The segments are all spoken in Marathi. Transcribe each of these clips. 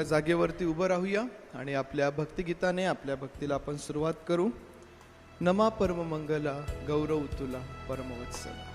जागेवरती उभं राहूया आणि आपल्या भक्तिगीताने आपल्या भक्तीला आपण सुरुवात करू. नमा परम मंगला गौरव तुला परमवत्सला.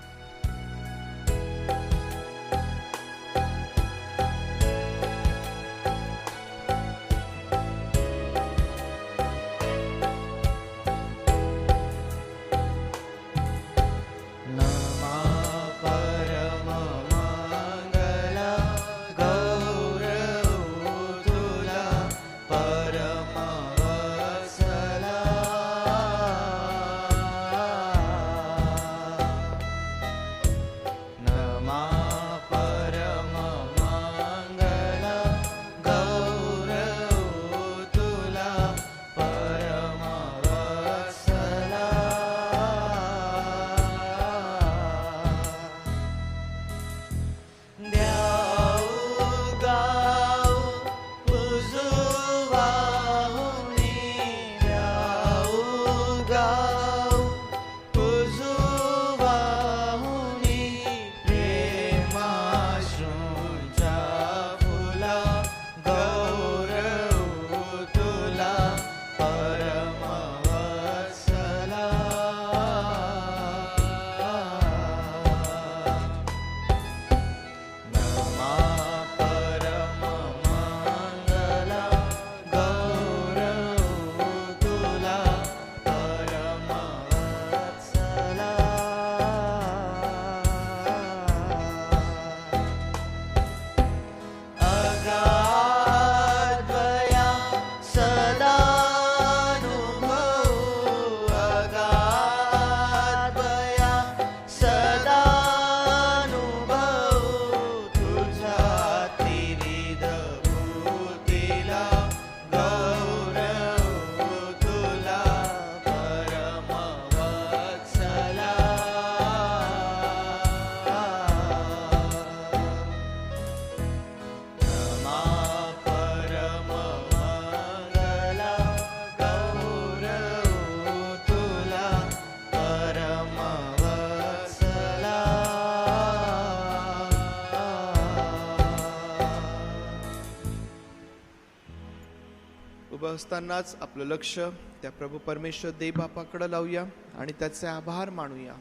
असतानाच आपलं लक्ष त्या प्रभू परमेश्वर देव बापाकडे लावूया आणि त्याचे आभार मानूया.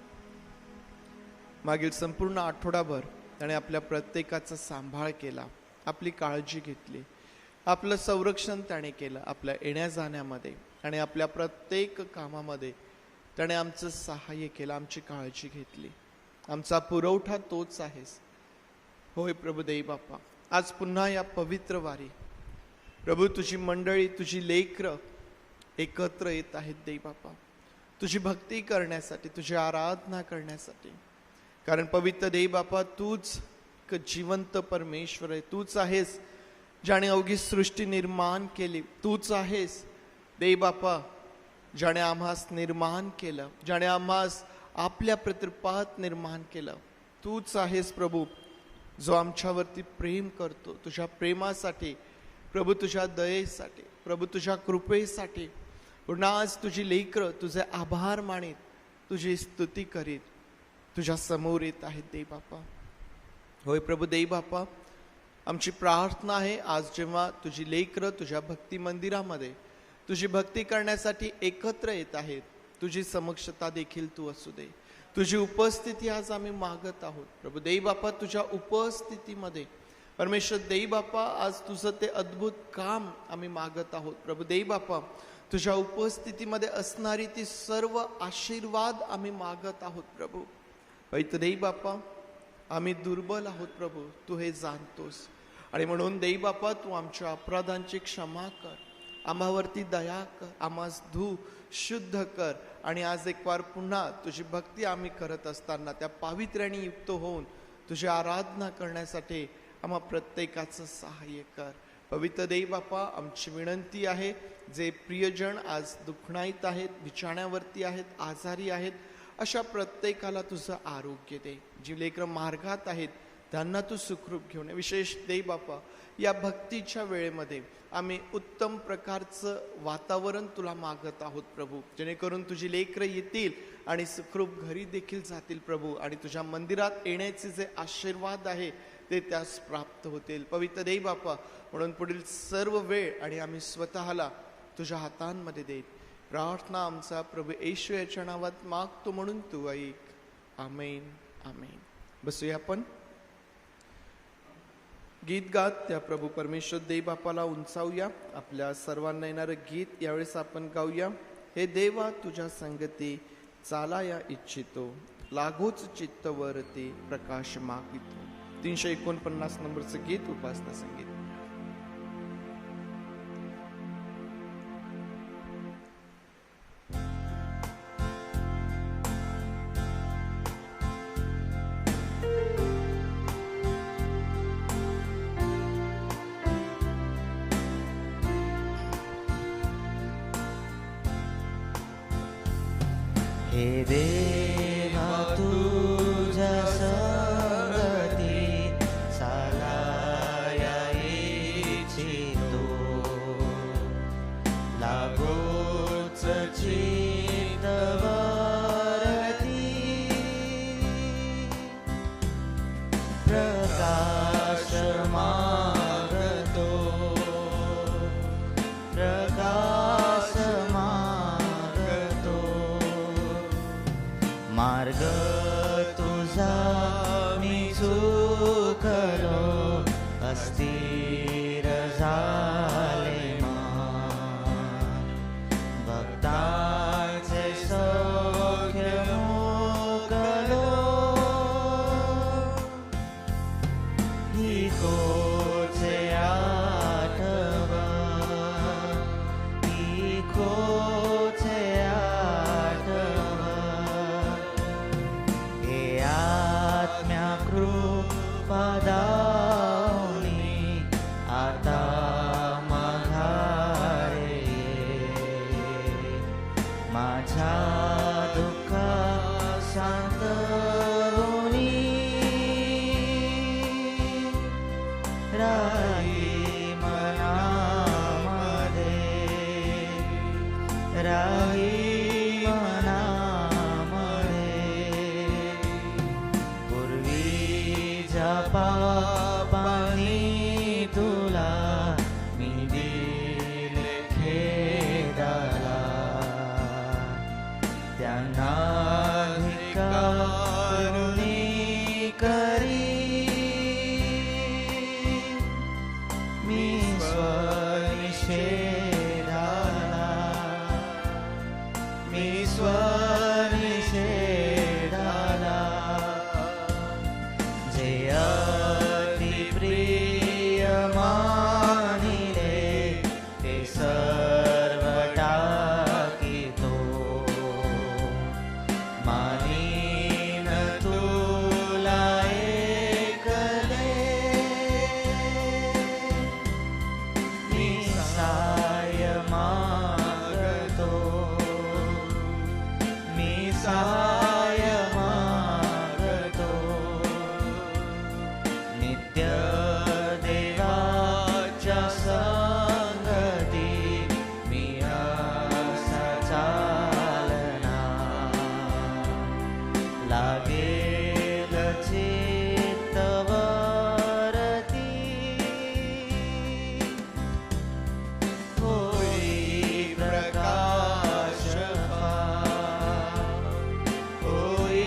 मागील संपूर्ण आठवडाभर त्याने आपल्या प्रत्येकाचा सांभाळ केला, आपली काळजी घेतली, आपलं संरक्षण त्याने केलं आपल्या येण्या जाण्यामध्ये आणि आपल्या प्रत्येक कामामध्ये त्याने आमचं सहाय्य केलं, आमची काळजी घेतली. आमचा पुरवठा तोच आहेस. होय प्रभू देव बापा, आज पुन्हा या पवित्र वारी प्रभू तुझी मंडळी, तुझी लेकरं एकत्र येत आहेत देव बापा, तुझी भक्ती करण्यासाठी, तुझी आराधना करण्यासाठी. कारण पवित्र देव बापा, तूच जिवंत परमेश्वर आहे. तूच आहेस ज्याने अवघी सृष्टी निर्माण केली. तूच आहेस देव बापा ज्याने आम्हास निर्माण केलं, ज्याने आम्हास आपल्या प्रतिरूपात निर्माण केलं. तूच आहेस प्रभू जो आमच्यावरती प्रेम करतो. तुझ्या प्रेमासाठी प्रभू, तुझ्या दयेसाठी प्रभू, तुझ्या कृपेसाठी पुन्हा आज तुझी लेकरं तुझे आभार मानित, तुझी स्तुती करीत तुझ्या समोर येत आहेत देव बापा. होय प्रभू देव बापा, आमची प्रार्थना आहे आज जेव्हा तुझी लेकरं तुझ्या भक्ती मंदिरामध्ये तुझी भक्ती करण्यासाठी एकत्र येत आहेत, तुझी समक्षता देखील तू असू दे. तुझी उपस्थिती आज आम्ही मागत आहोत प्रभू देव बापा. तुझ्या उपस्थितीमध्ये परमेश्वर देव बापा आज तुझं ते अद्भुत काम आम्ही मागत आहोत प्रभू देव बापा. तुझ्या उपस्थितीमध्ये असणारी ती सर्व आशीर्वाद आम्ही मागत आहोत प्रभू. पवित्र देव बापा, आम्ही दुर्बल आहोत प्रभू, तू हे जाणतोस आणि म्हणून देव बापा तू आमच्या अपराधांची क्षमा कर, आम्हावरती दया कर, आम्हास धू शुद्ध कर आणि आज एक वार पुन्हा तुझी भक्ती आम्ही करत असताना त्या पावित्र्याने युक्त होऊन तुझी आराधना करण्यासाठी आम्हा प्रत्येकाचं सहाय्य कर. पवित्र देव बापा, आमची विनंती आहे जे प्रियजन आज दुखणाईत आहेत, बिछाण्यावरती आहेत, आजारी आहेत, अशा प्रत्येकाला तुझं आरोग्य दे. जी लेकरं मार्गात आहेत त्यांना तू सुखरूप घेऊन ये. विशेष देव बापा, या भक्तीच्या वेळेमध्ये आम्ही उत्तम प्रकारचं वातावरण तुला मागत आहोत प्रभू, जेणेकरून तुझी लेकरं येतील आणि सुखरूप घरी देखील जातील प्रभू आणि तुझ्या मंदिरात येण्याचे जे आशीर्वाद आहे ते त्यास प्राप्त होतील. पवित्र देव बापा, म्हणून पुढील सर्व वेळ आणि आम्ही स्वतःला तुझ्या हातांमध्ये देत प्रार्थना आमचा प्रभू येशू याच्या नावात मागतो, म्हणून तू ऐक. आमेन आमेन. बसूया आपण. गीत गात त्या प्रभू परमेश्वर देव बापाला उंचावूया. आपल्या सर्वांना येणारं गीत यावेळेस आपण गाऊया. हे देवा तुझ्या संगती चालाया इच्छितो, लागूच चित्तवरती प्रकाश मागितो. 349 नंबरचं गीत उपासना संगीत. हे देवा तुझ्या संगती चालाया इच्छितो, लागोच चित्तवरती प्रकाश मागतो, प्रकाश मागतो. मार्ग तुझा मी चुकलो, अस्थिर झाले मान. भक्तांचे सौख्य मोकलो, ही कोचे आठवण, ही कोचे आठवण. हे आत्म्या कृपा दाऊनी आता माघारे ये. माझ्या दुःखा शांत होनी राही मनामध्ये, राही मनामध्ये. पूर्वीच्या पापांनी तुला मी दिले खेदाला, त्यांना धिक्कारुनी करी मी स्वनिषेधाला, मी स्वनिषेधाला. जे अति प्रिय मानिले ते सर्व टाकितो, मानीन तुला एकले. मी सहाय मागतो, मी सहाय मागतो. नित्य देवाच्या संगती मी असा चालणार, लागेल चित्तवरती होई प्रकाश फार, होई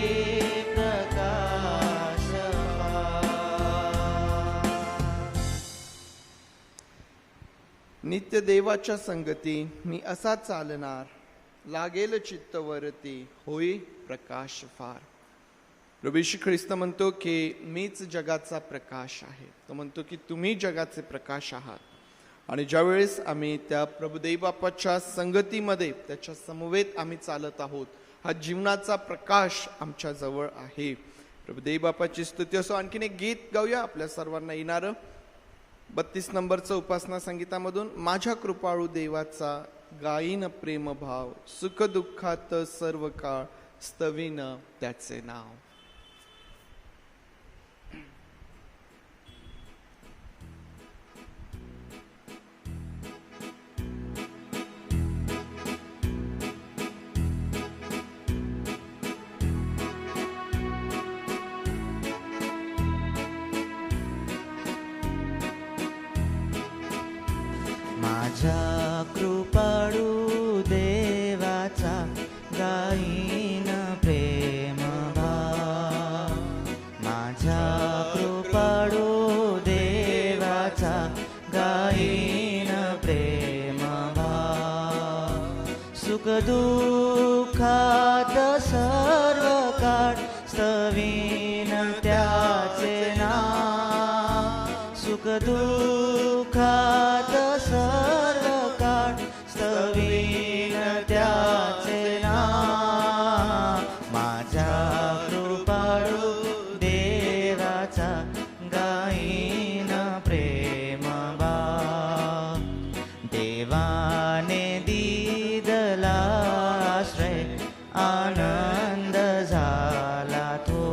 प्रकाश फार. नित्य देवाच्या संगती मी असा चालणार, लागेल चित्तवरती होई प्रकाश फार. प्रभू येशू ख्रिस्त म्हणतो की मीच जगाचा प्रकाश आहे. तो म्हणतो की तुम्ही जगाचे प्रकाश आहात. आणि ज्यावेळेस आम्ही त्या प्रभू देव बापाच्या संगतीमध्ये त्याच्या समवेत आम्ही चालत आहोत, हा जीवनाचा प्रकाश आमच्या जवळ आहे. प्रभू देव बापाची स्तुती असो. आणखीन एक गीत गाऊया आपल्या सर्वांना येणारं 32 नंबरचं उपासना संगीतामधून. माझ्या कृपाळू देवाचा गाईन प्रेम भाव, सुख दुःखात सर्व काळ स्तवीन त्याचे नाव. माझ्या कृपाळू देवाचा गाईन प्रेम भाव. माझ्या कृपाळू देवाचा गाईन प्रेम भाव. सुख दुःखात सर्व काळ स्तवीन त्याचे नाव. सुख दुःखात सर्व काळ स्तवीन त्याचे नाव. माझ्या कृपाळू देवाचा गाईन प्रेम भाव. देवाने दिदला आश्रय आनंद झाला तो.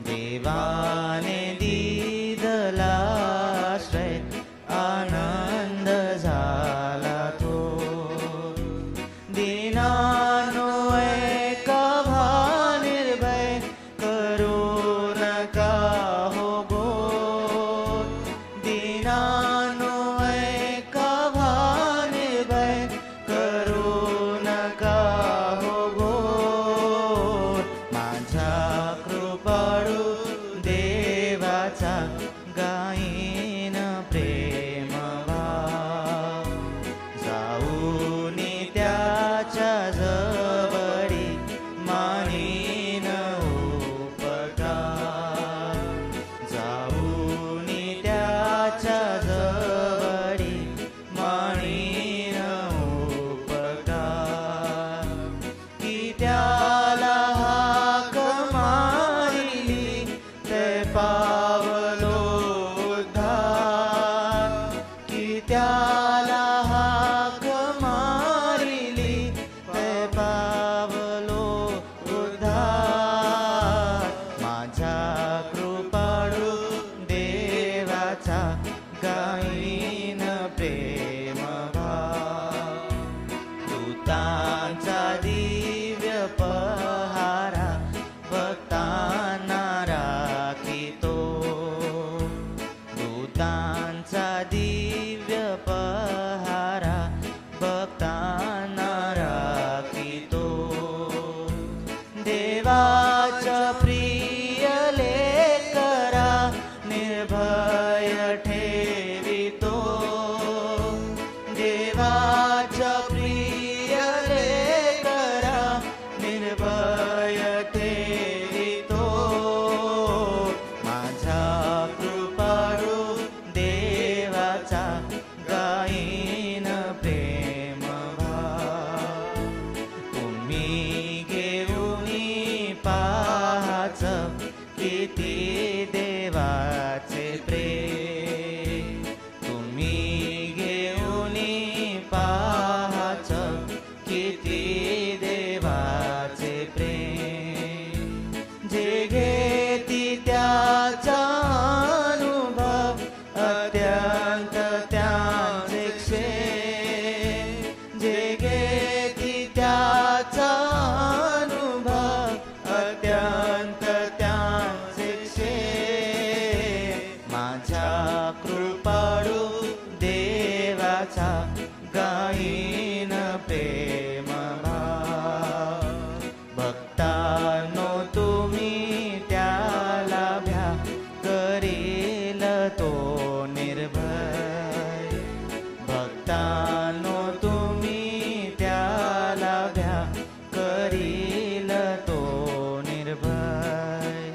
देवाने दिदला आश्रय आनंद झाला तो. दीनानो ऐका निर्भय करू नका हो गोड. दीनानो ऐका निर्भय करू नका हो गोड. माझ्या कृपाळू देवाचा गाईन प्रेम भाव. जाऊनी त्याच्या जवळी मानीन उपकार. जाऊनी त्याच्या जवळी मानीन उपकार. की त्याला हाक मारिली ते पावलो उद्धार. की त्याला हाक मारिली ते पावलो उद्धार. माझ्या कृपाळू देवाचा गाईन प्रेम भाव. दूतांचा दिव्य पहारा भक्तांना राखितो. दूतांचा दिव्य पहारा भक्तांना राखितो. देवाच्या प्रिय लेकरा निर्भय ठेवितो. देवाच्या प्रिय लेकरा निर्भय ठेवितो. माझ्या कृपाळू देवाचा गाईन प्रेम भाव. तुम्ही घेऊनी पाहाच किती देवाचे प्रेम. तुम्ही घेऊनी पाहाच किती देवाचे प्रेम. जे घेती त्याचा अनुभव अत्यंत त्यांचे क्षेम. जे घेती त्याचा अनुभव अत्यंत त्यांचे क्षेम. माझ्या कृपाळू देवाचा गाईन प्रेम भाव. भक्तांनो तुम्ही त्याला भ्या करील तो निर्भय. भक्तांनो तुम्ही त्याला भ्या करील तो निर्भय.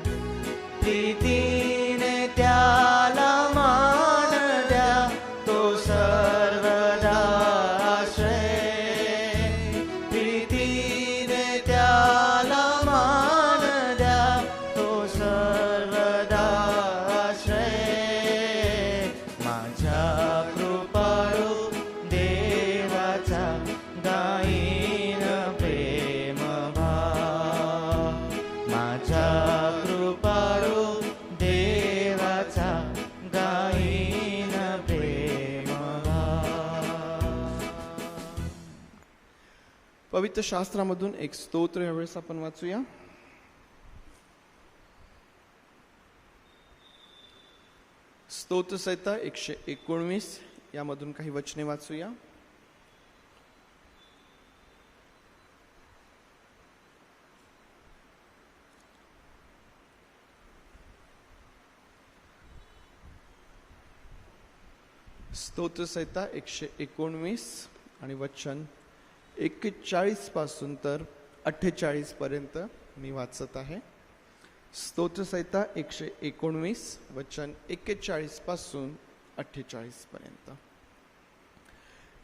प्रीतीने त्याला मान द्या तो सर्वदा आश्रय. प्रीतीने त्याला मान द्या तो सर्वदा आश्रय. माझ्या कृपाळू देवाचा गाईन प्रेम भाव. माझ्या कृपाळू देवाचा गाईन प्रेम भाव. पवित्र शास्त्रामधून एक स्तोत्र यावेळेस आपण वाचूया. स्तोत्र संहिता 119 यामधून काही वचने वाचूया. स्तोत्रसंहिता 119 आणि वचन 41 पासून तर 48 पर्यंत मी वाचत आहे. स्तोत्रसंहिता 119 वचन 41 पासून 48 पर्यंत.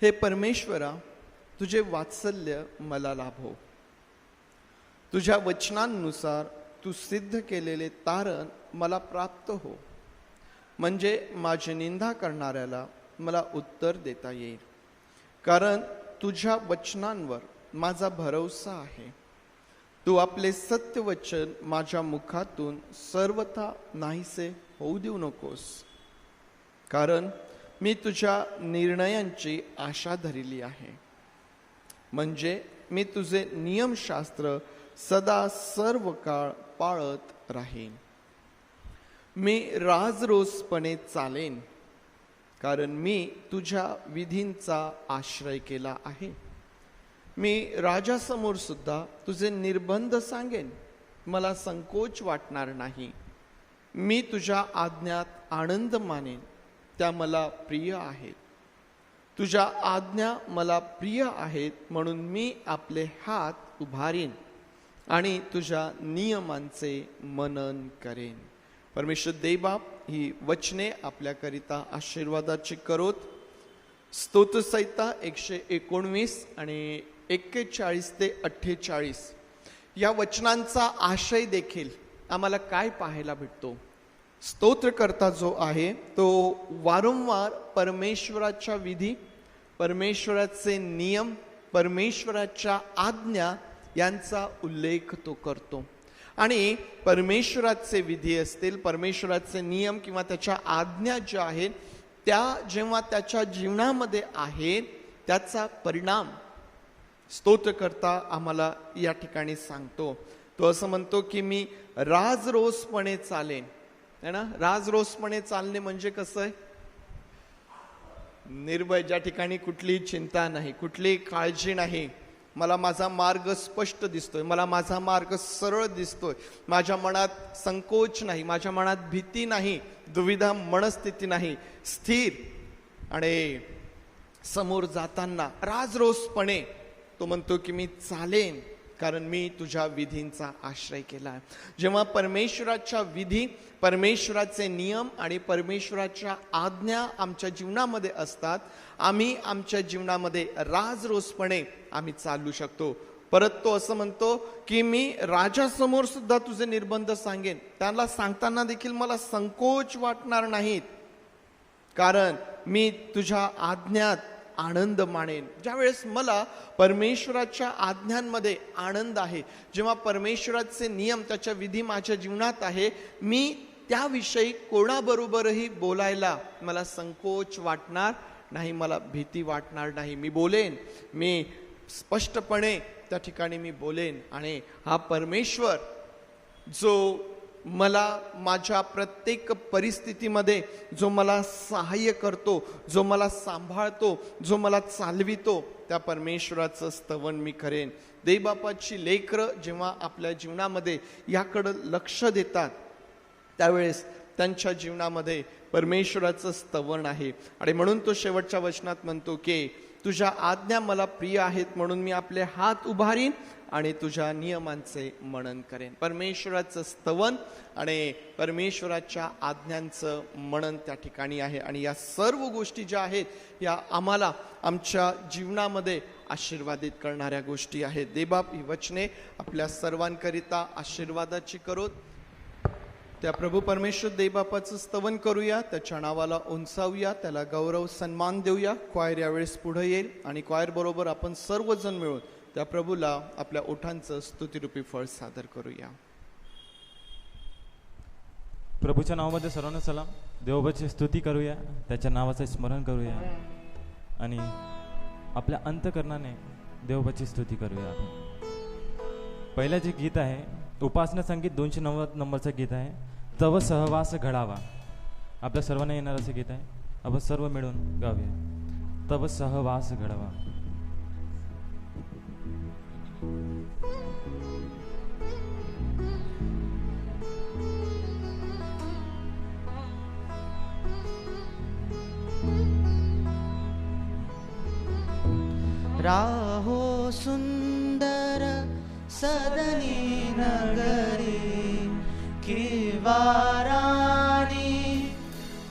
हे परमेश्वरा, तुझे वात्सल्य मला लाभो. तुझ्या वचनांनुसार तू सिद्ध केलेले तारण मला प्राप्त हो, म्हणजे माझी निंदा करणाऱ्याला मला उत्तर देता येईल. कारण तुझ्या वचनांवर माझा भरवसा आहे. तू आपले सत्य वचन माझ्या मुखातून सर्वथा नाहीसे होऊ देऊ नकोस. कारण मी तुझ्या निर्णयांची आशा धरली आहे, म्हणजे मी तुझे नियमशास्त्र सदा सर्व काळ पाळत राहीन. मी राजरोसपणे चालेन, कारण मी तुझ्या विधींचा आश्रय केला आहे. मी राजासमोर सुद्धा तुझे निर्बंध सांगेन, मला संकोच वाटणार नाही. मी तुझ्या आज्ञात आनंद मानेन, त्या मला प्रिय आहेत. तुझ्या आज्ञा मला प्रिय आहेत, म्हणून मी आपले हात उभारीन आणि तुझ्या नियमांचे मनन करेन. परमेश्वर देवबाप, ही वचने आपल्याकरिता आशीर्वादाची करोत. स्तोत्रसंहिता 119 आणि 41 ते 48 या वचनांचा आशय देखील आम्हाला काय पाहायला भेटतो. स्तोत्रकर्ता जो आहे तो वारंवार परमेश्वराच्या विधी, परमेश्वराचे नियम, परमेश्वराच्या आज्ञा यांचा उल्लेख तो करतो. आणि परमेश्वराचे विधी असतील, परमेश्वराचे नियम किंवा त्याच्या आज्ञा ज्या आहेत त्या जेव्हा त्याच्या जीवनामध्ये आहेत त्याचा परिणाम स्तोत्रकर्ता आम्हाला या ठिकाणी सांगतो. तो असं म्हणतो की मी राजरोसपणे चालेन. है ना? राजरोसपणे चालणे म्हणजे कसं आहे? निर्भय, ज्या ठिकाणी कुठली चिंता नाही, कुठली काळजी नाही. मला माझा मार्ग स्पष्ट दिसतोय, मला माझा मार्ग सरळ दिसतोय, माझ्या मनात संकोच नाही, माझ्या मनात भीती नाही, दुविधा मनस्थिती नाही. स्थिर आणि समोर जाताना राजरोसपणे तो म्हणतो की मी चालेन, कारण मी तुझ्या विधींचा आश्रय केला आहे. जेव्हा परमेश्वराच्या विधी, परमेश्वराचे नियम आणि परमेश्वराच्या आज्ञा आमच्या जीवनामध्ये असतात, आम्ही आमच्या जीवनामध्ये राजरोसपणे आम्ही चालू शकतो. परत तो असं म्हणतो की मी राजासमोर सुद्धा तुझे निर्बंध सांगेन, त्याला सांगताना देखील मला संकोच वाटणार नाहीत, कारण मी तुझ्या आज्ञात आनंद मानेन. ज्यावेळेस मला परमेश्वराच्या आज्ञांमध्ये आनंद आहे, जेव्हा परमेश्वराचे नियम, त्याच्या विधी माझ्या जीवनात आहे, मी त्याविषयी कोणाबरोबरही बोलायला मला संकोच वाटणार नाही, मला भीती वाटणार नाही. मी बोलेन, मी स्पष्टपणे त्या ठिकाणी मी बोलेन. आणि हा परमेश्वर जो मला माझ्या प्रत्येक परिस्थितीमध्ये जो मला सहाय्य करतो, जो मला सांभाळतो, जो मला चालवितो, त्या परमेश्वराचं स्तवन मी करेन. देवबापाची लेकरं जेव्हा आपल्या जीवनामध्ये याकडं लक्ष देतात त्यावेळेस त्यांच्या जीवनामध्ये परमेश्वराचं स्तवन आहे. आणि म्हणून तो शेवटच्या वचनात म्हणतो की तुझ्या आज्ञा मला प्रिय आहेत, म्हणून मी आपले हात उभारीन आणि तुझ्या नियमांचे मनन करेन. परमेश्वराचं स्तवन आणि परमेश्वराच्या आज्ञांचं मनन त्या ठिकाणी आहे. आणि या सर्व गोष्टी ज्या आहेत या आम्हाला आमच्या जीवनामध्ये आशीर्वादित करणाऱ्या गोष्टी आहेत. देवबाप, ही वचने आपल्या सर्वांकरिता आशीर्वादाची करोत. त्या प्रभू परमेश्वर देवबापाचं स्तवन करूया, त्याच्या नावाला उंचावूया, त्याला गौरव सन्मान देऊया. क्वायर यावेळेस पुढे येईल आणि क्वायर बरोबर आपण सर्वजण मिळून त्या प्रभूला आपल्या ओठांचं स्तुतिरूपी फळ सादर करूया. प्रभूच्या नावामध्ये सर्वांना सलाम. देवबाची स्तुती करूया, त्याच्या नावाचे स्मरण करूया आणि आपल्या अंतकरणाने देवबाची स्तुती करूया. पहिलं जे गीत आहे उपासना संगीत 290 नंबरचं गीत आहे, तव सहवास घडावा. आपल्या सर्वांना येणार असं गीत आहे. आपण सर्व मिळून गाऊया. तव सहवास घडवा. राहो सुंदर सदनी नगरी किंवा राणी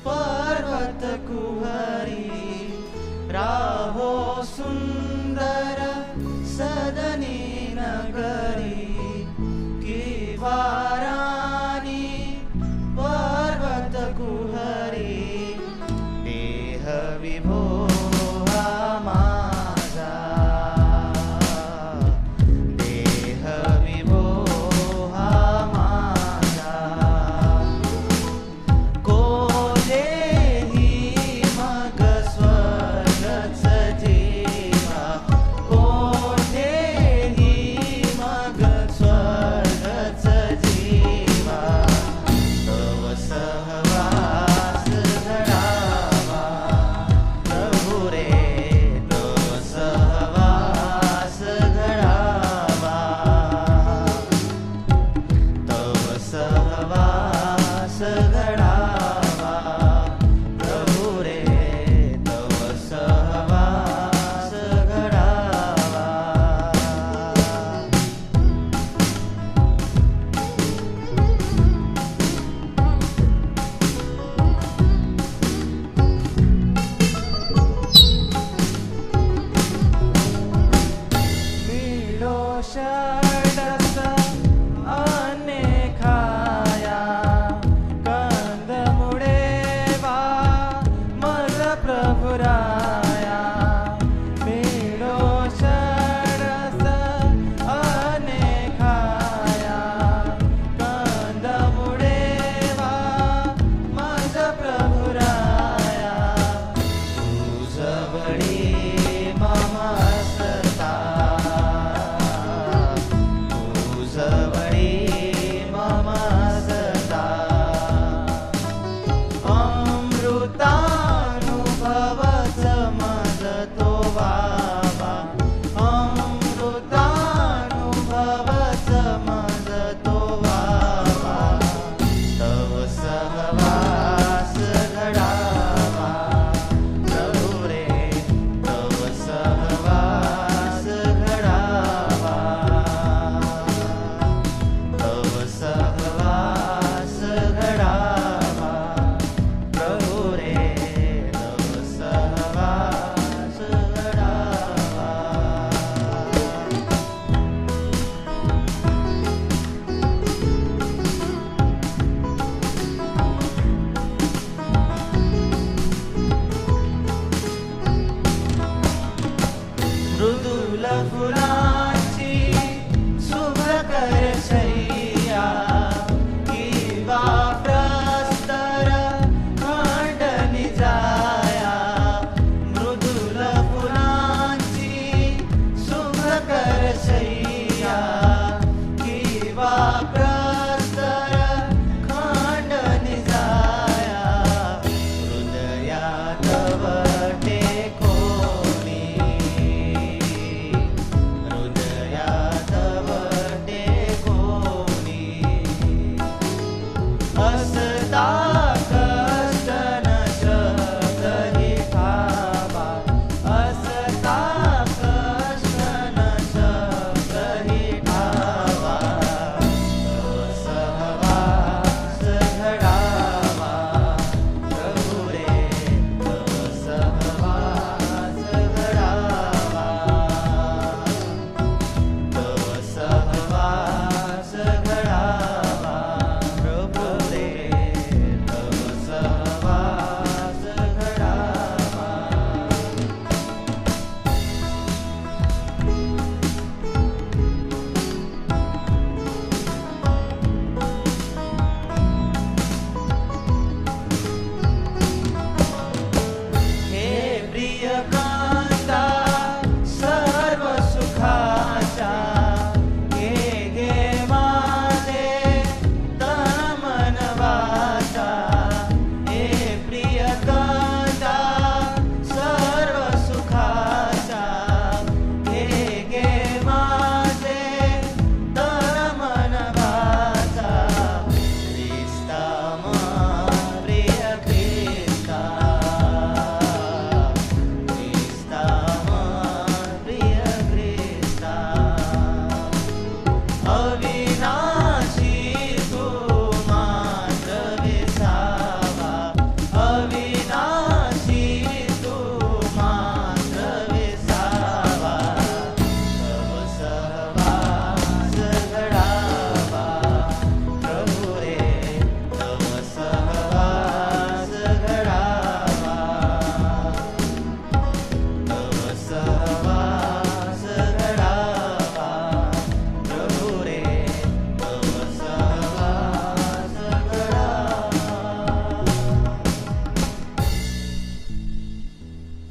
पर्वत कुहरी. राहो सुंदर सदनी नगरी किंवा राणी पर्वत कुहरी. देह विभो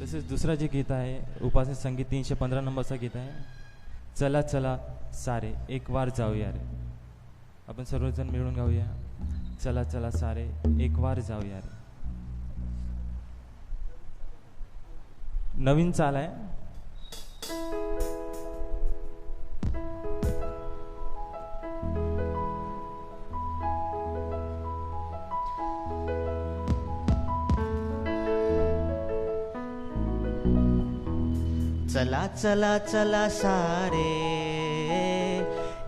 तसेच दुसरा जे गीत आहे उपासना संगीत 315 नंबरचा गीत आहे, चला चला सारे एक वार जाऊया रे. आपण सर्वजण मिळून गाऊया, चला चला सारे एक वार जाऊया रे. नवीन चाल आहे. चला चला चला सारे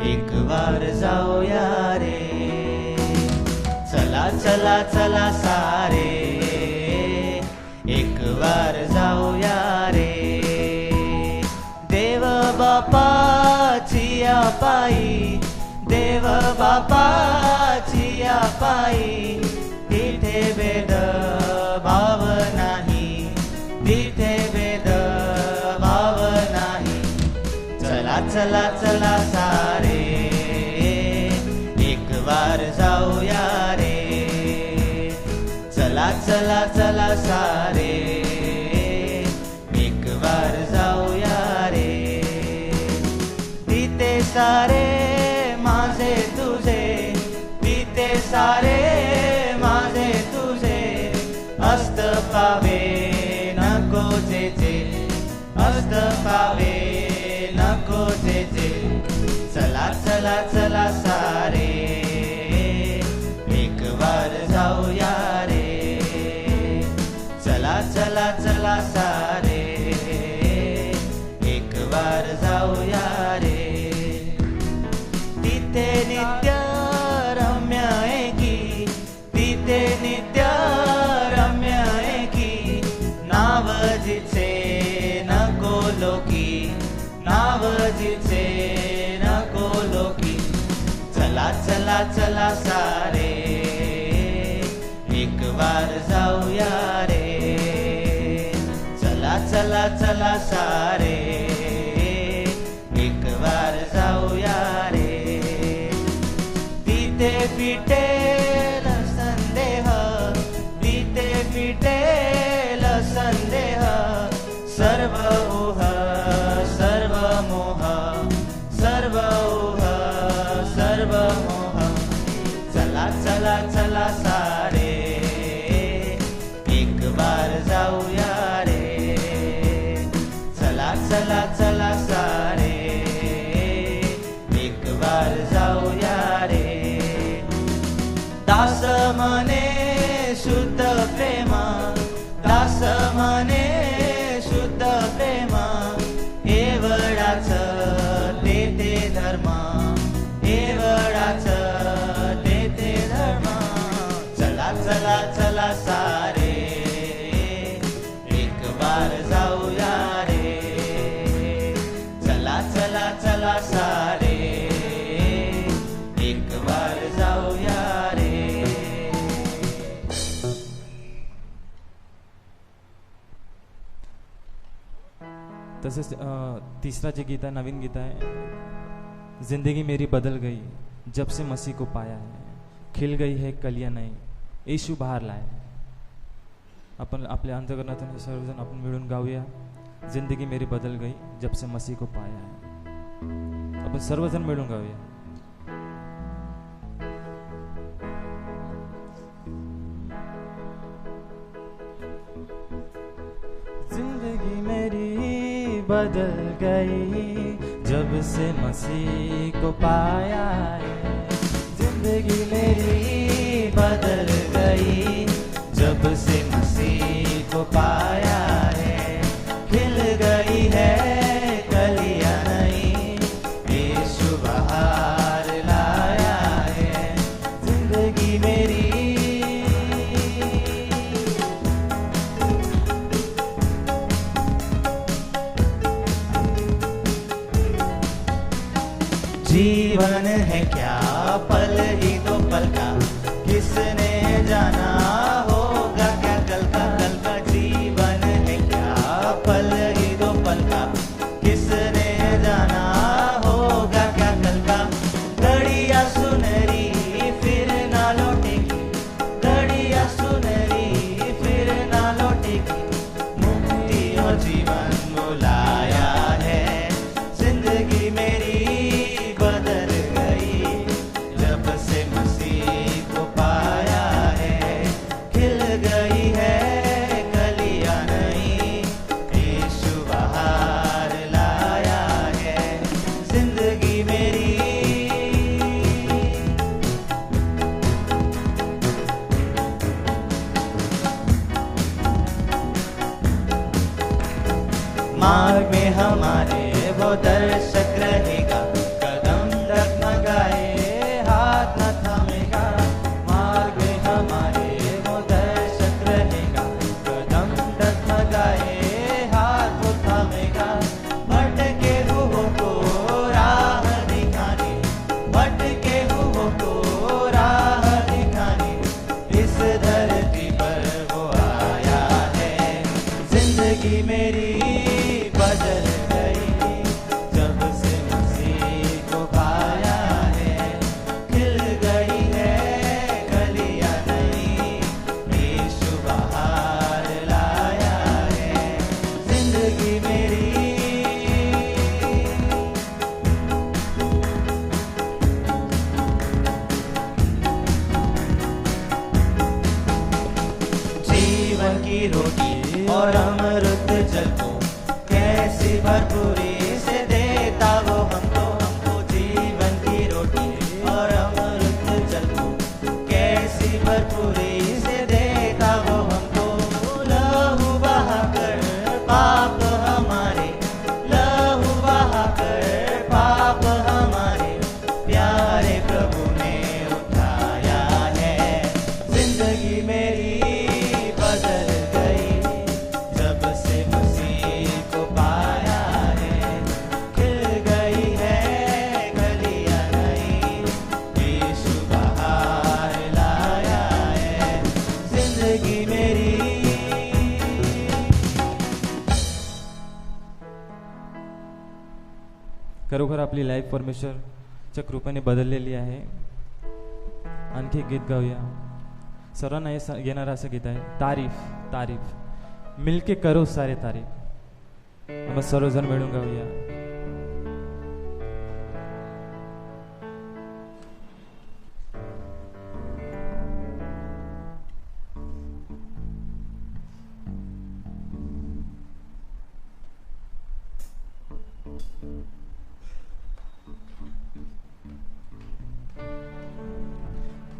एक बार जाऊया रे. चला चला चला सारे एक बार जाऊया रे. देव बापाची पायी, देव बापाची पायी, तिथे भेद भाव नाही, तिथे भेद भाव नाही. चला चला चला सारे एक बार जाऊया रे. चला चला चला सारे एक बार जाऊया रे. तिथे सारे माझे तुझे, तिथे सारे माझे तुझे, अस्त पावे नको जे जे, अस्त पावे नको जे जे. चला चला चला सारे एक बार जाऊया रे. चला चला चला सारे एक बार जाऊया रे. तिथे नित्य रम्य एकी, तिथे नित्य रम्य एकी, नाव जिचे नको लोकी, नाव जिचे नको लोकी. चला चला चला सारे एक बार जाऊया रे. चला चला चला सारे एक बार जाऊया रे. तिथे फिटेल संदेह, तिथे फिटेल संदेह, सर्व ऊह सर्व मोह, सर्व ऊह सर्व मोह. चला चला चला सारे एक बार जाऊया रे. चला चला चला सारे एक बार जाऊया रे. दास मने शुद्ध प्रेम, दास मने शुद्ध प्रेम, एवढाच तेथे धर्म, एवढाच तेथे धर्म. चला चला चला सारे एक बार जाऊया रे. चला चला चला सारे एक बार जाऊया रे. तसेच तिसरा जे गीत आहे नवीन गीत आहे, जिंदगी मेरी बदल गई जब से मसीह को पाया है, खिल गई है कलियां नई येशू बाहर लाए. आपण आपल्या अंतकरणातून हे सर्वजण आपण मिळून गाऊया, जिंदगी मेरी बदल गई जब से मसीह को पाया है. आपण सर्वजण मिळून गाऊया. जिंदगी मेरी बदल गई जब से मसीह को पाया है. जिंदगी मेरी बदल गई जब से मसीह को पाया है. खिल गई है कलियां नई, यीशु बाहर लाया है. जिंदगी मेरी जीवन है क्या पल ही तो पल का, किसने जाना होगा क्या कल का. कल का जीवन है क्या पल ही तो पल का, किसने जाना होगा क्या कल का. घड़ियां सुनहरी फिर ना लौटेगी, घड़ियां सुनहरी फिर ना लौटेगी, मुक्ति जीवन बुलाया है। जिंदगी मेरी बदल गई जब से मसीह को पाया है। खिल गई है कलियां नई, यीशु बाहर लाया है। जिंदगी मेरी मार्ग में हमारे वो दर्शक रहेगा, कदम डगमगाए हाथ न थामेगा। मार्ग में हमारे वो दर्शक रहेगा, कदम डगमगाए हाथ न थामेगा। भटके हुओं को राह दिखाने, भटके हुओं को राह दिखाने इस धरती पर वो आया है। जिंदगी मेरी बदल गई जब से मसीह को पाया है। खिल गई है कलियां नई, यीशु बाहर लाया है। जिंदगी मेरी जीवन की रोटी और अमृत जल को कैसी भरपूरी से देता वो हमको। जीवन की रोटी और अमृत जल को कैसी भरपूरी से देता वो हमको। लहू बहाकर पाप हमारे, लहू बहाकर पाप हमारे प्यारे प्रभु ने उठाया है। जिंदगी मेरी बदल गई जब से मसीह को पाया है। खिल गई है कलियां नई, यीशु बाहर लाया है। जिंदगी मेरी खरोखर आपली लाईफ परमेश्वरच्या कृपेने बदललेली आहे. आणखी एक गीत गाऊया. सर्वांना येणारं असं गीत आहे, तारीफ तारीफ मिलके करो सारे तारीफ. आपण सर्वजण मिळून गाऊया.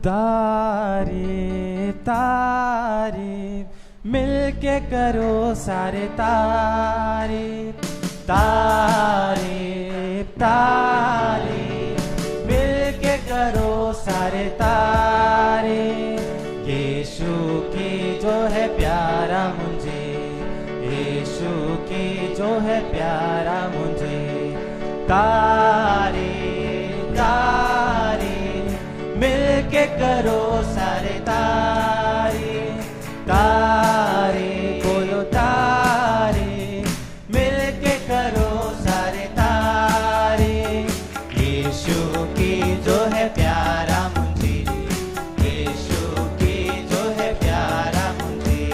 तारीफ तारीफ मिलके करो सारे तारीफ. तारीफ तारीफ मिलके करो सारे तारीफ. यीशु की जो है प्यारा मुझे, यीशु की जो है प्यारा मुझे. तारीफ तारीफ मिलके करो सारे तारीफ. तारीफ बोलो तारीफ मिलके करो सारे तारीफ. यीशु की जो है प्यारा मुझे, यीशु की जो है प्यारा मुझे.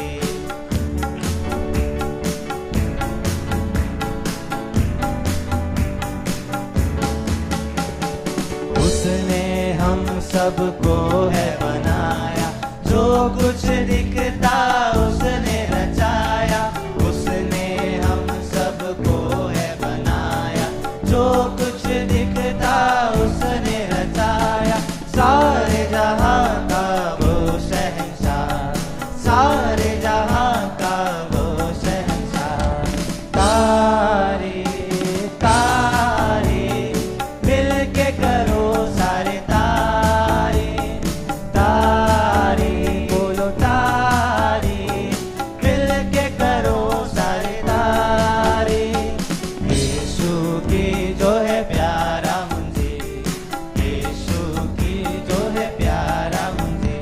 उसने हम सबको है बनाया, जो कुछ दिखता उसने रचाया. उसने हम सबको है बनाया, जो कुछ दिखता उसने रचाया. सारे जहां का वो शहंशाह, सारे जहां का वो शहंशाह. तारीफ तारीफ मिलके करो सारे तारीफ. तारीफ बोलो तारीफ मिलके करो सारे तारीफ. यीशु की जो है प्यारा मुझे, यीशु की जो है प्यारा मुझे.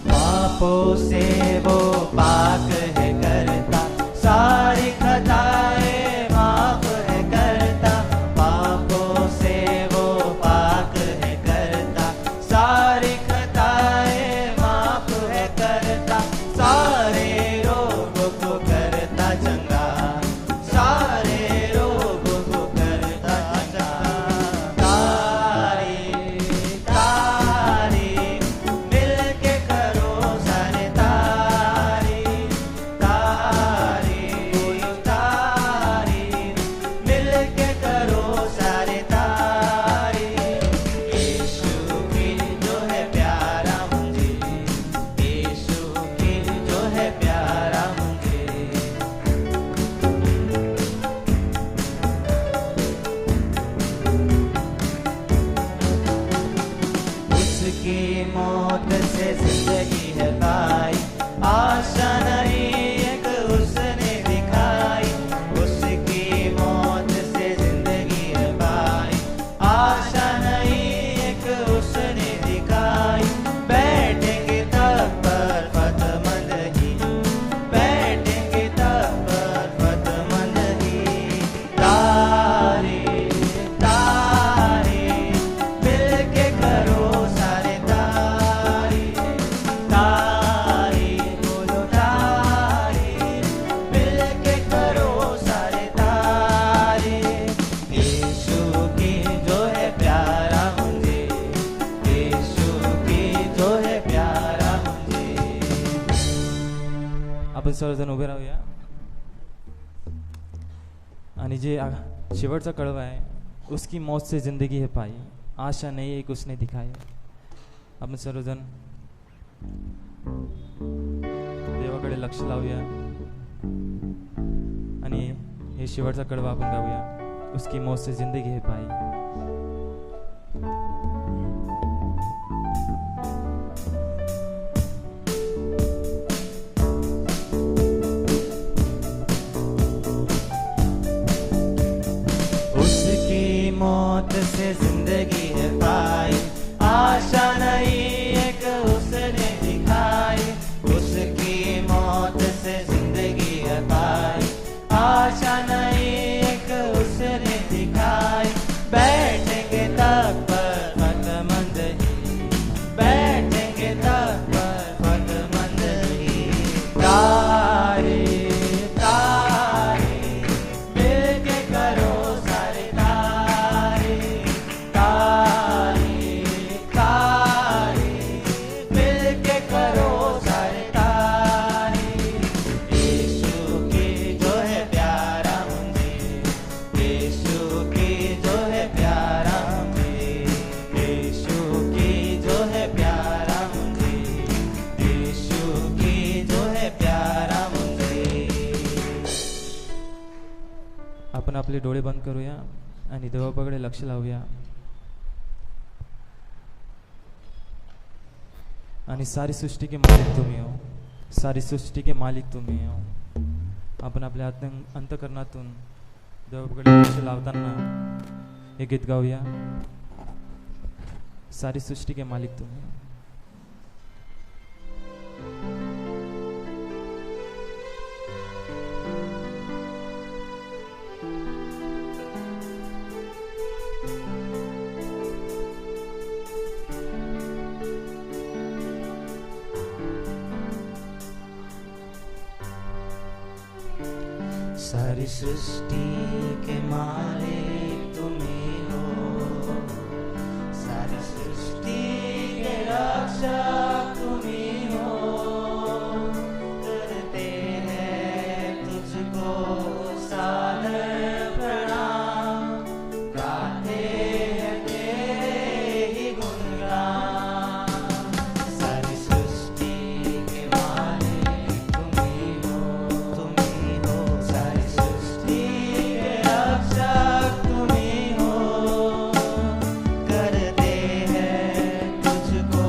पापों से वो पाक है करता, सारी खताएं माफ है करता. पापों से वो पाक है करता, उसकी मौत से जिंदगी है पाई, आशा नहीं एक उसने दिखाई। उसकी मौत से जिंदगी है पाई, आशा नहीं एक उसने दिखाई। बैठेंगे तब पर फतमंद ही, बैठेंगे तब पर फतमंद ही। तारे तारे मिलके करो सारे तारे, तारे बोलो तारे मिलके करो सारे तारे। यीशु की जो है प्यारा मुझे, यीशु की जो है प्यारा मुझे। आपण सर्वजण उभे राहूया आणि जे शेवटचा कळवा आहे, उसकी मौत से जिंदगी है पाई, आशा नहीं एक उसने दिखाई. आपण सर्वजण देवाकडे लक्ष लावूया आणि हे शेवटचा कळवा आपण गाऊया. उसकी मौत से जिंदगी है पाई. मौत से जिंदगी है पाई, आशा नहीं एक उसने दिखाई. उसकी मौत से जिंदगी है पाई, आशा नहीं एक उसने दिखाई. बैठेंगे तब पर फतमंद ही, बैठेंगे तब पर फतमंद ही. तारे तारे मिलके करो सारे तारे, तारे तारे मिलके करो सारे तारे. यीशु की जो है प्यारा मुझे, यीशु की जो है प्यारा मुझे, यीशु की जो है प्यारा मुझे, यीशु की जो है प्यारा मुझे. आपण आपले डोळे बंद करूया आणि देवाकडे लक्ष लावूया. आणि सारी सृष्टी के मालिक तुम्ही हो, सारी सृष्टी के मालिक तुम्ही हो. आपण आपल्या अंतकरणातून देवाकडे लक्ष लावताना हे गीत गाऊया. सारी सृष्टी के मालिक तुम्ही हो. सारी सृष्टि के मालिक तुम्ही हो, सारी सृष्टि के रक्षक तुम्ही हो. करते हैं तुझको सादर प्रणाम, गाते हैं तेरे ही गुणगान. सारी सृष्टि के मालिक तुम्ही हो, तुम्ही हो. सारी सृष्टि के रक्षक तुम्ही हो. करते हैं तुझको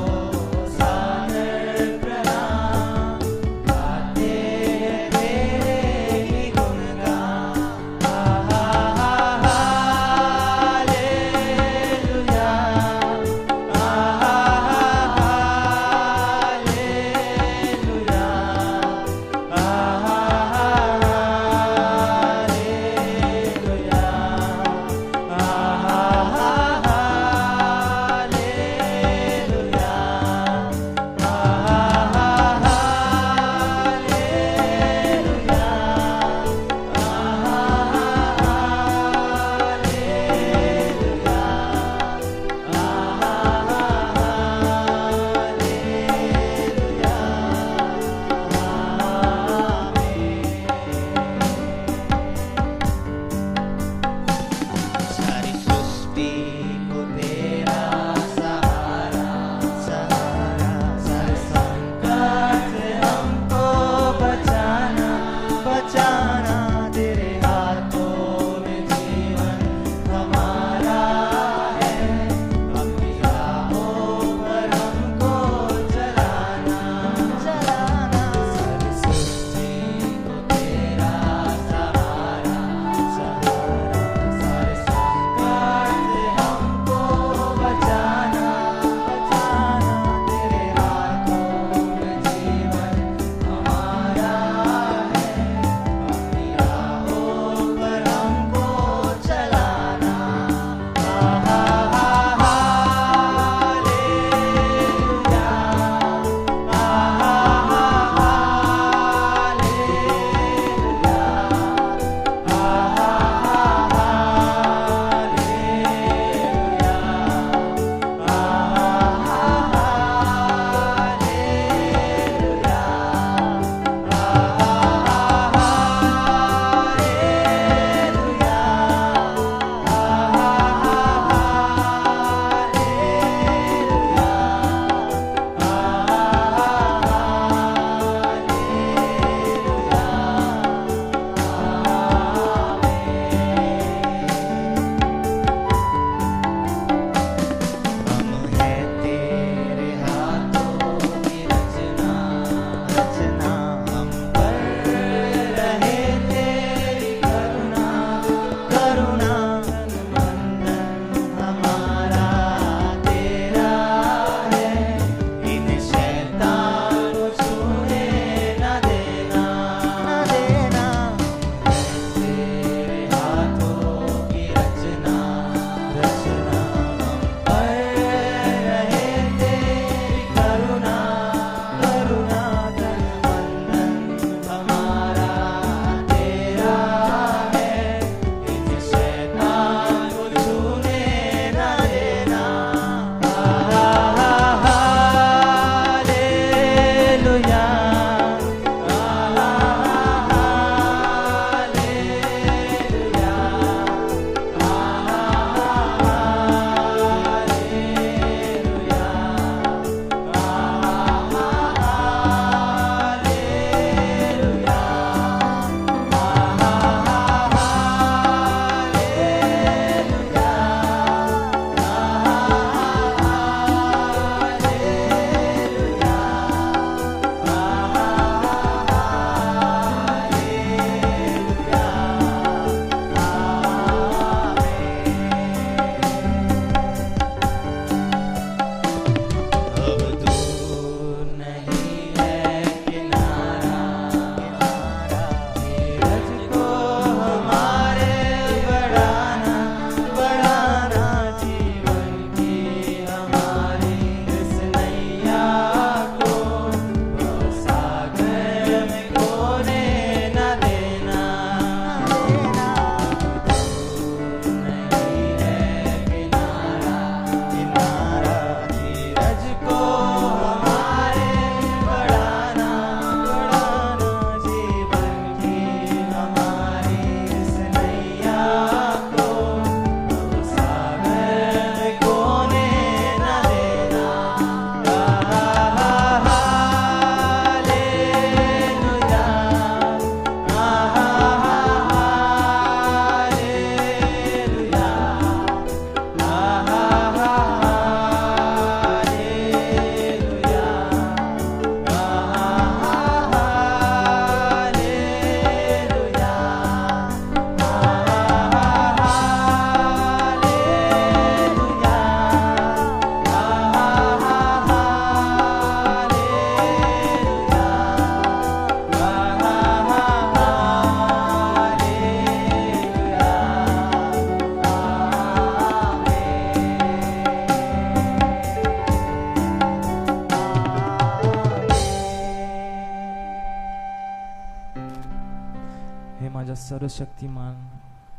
सर्वशक्तिमान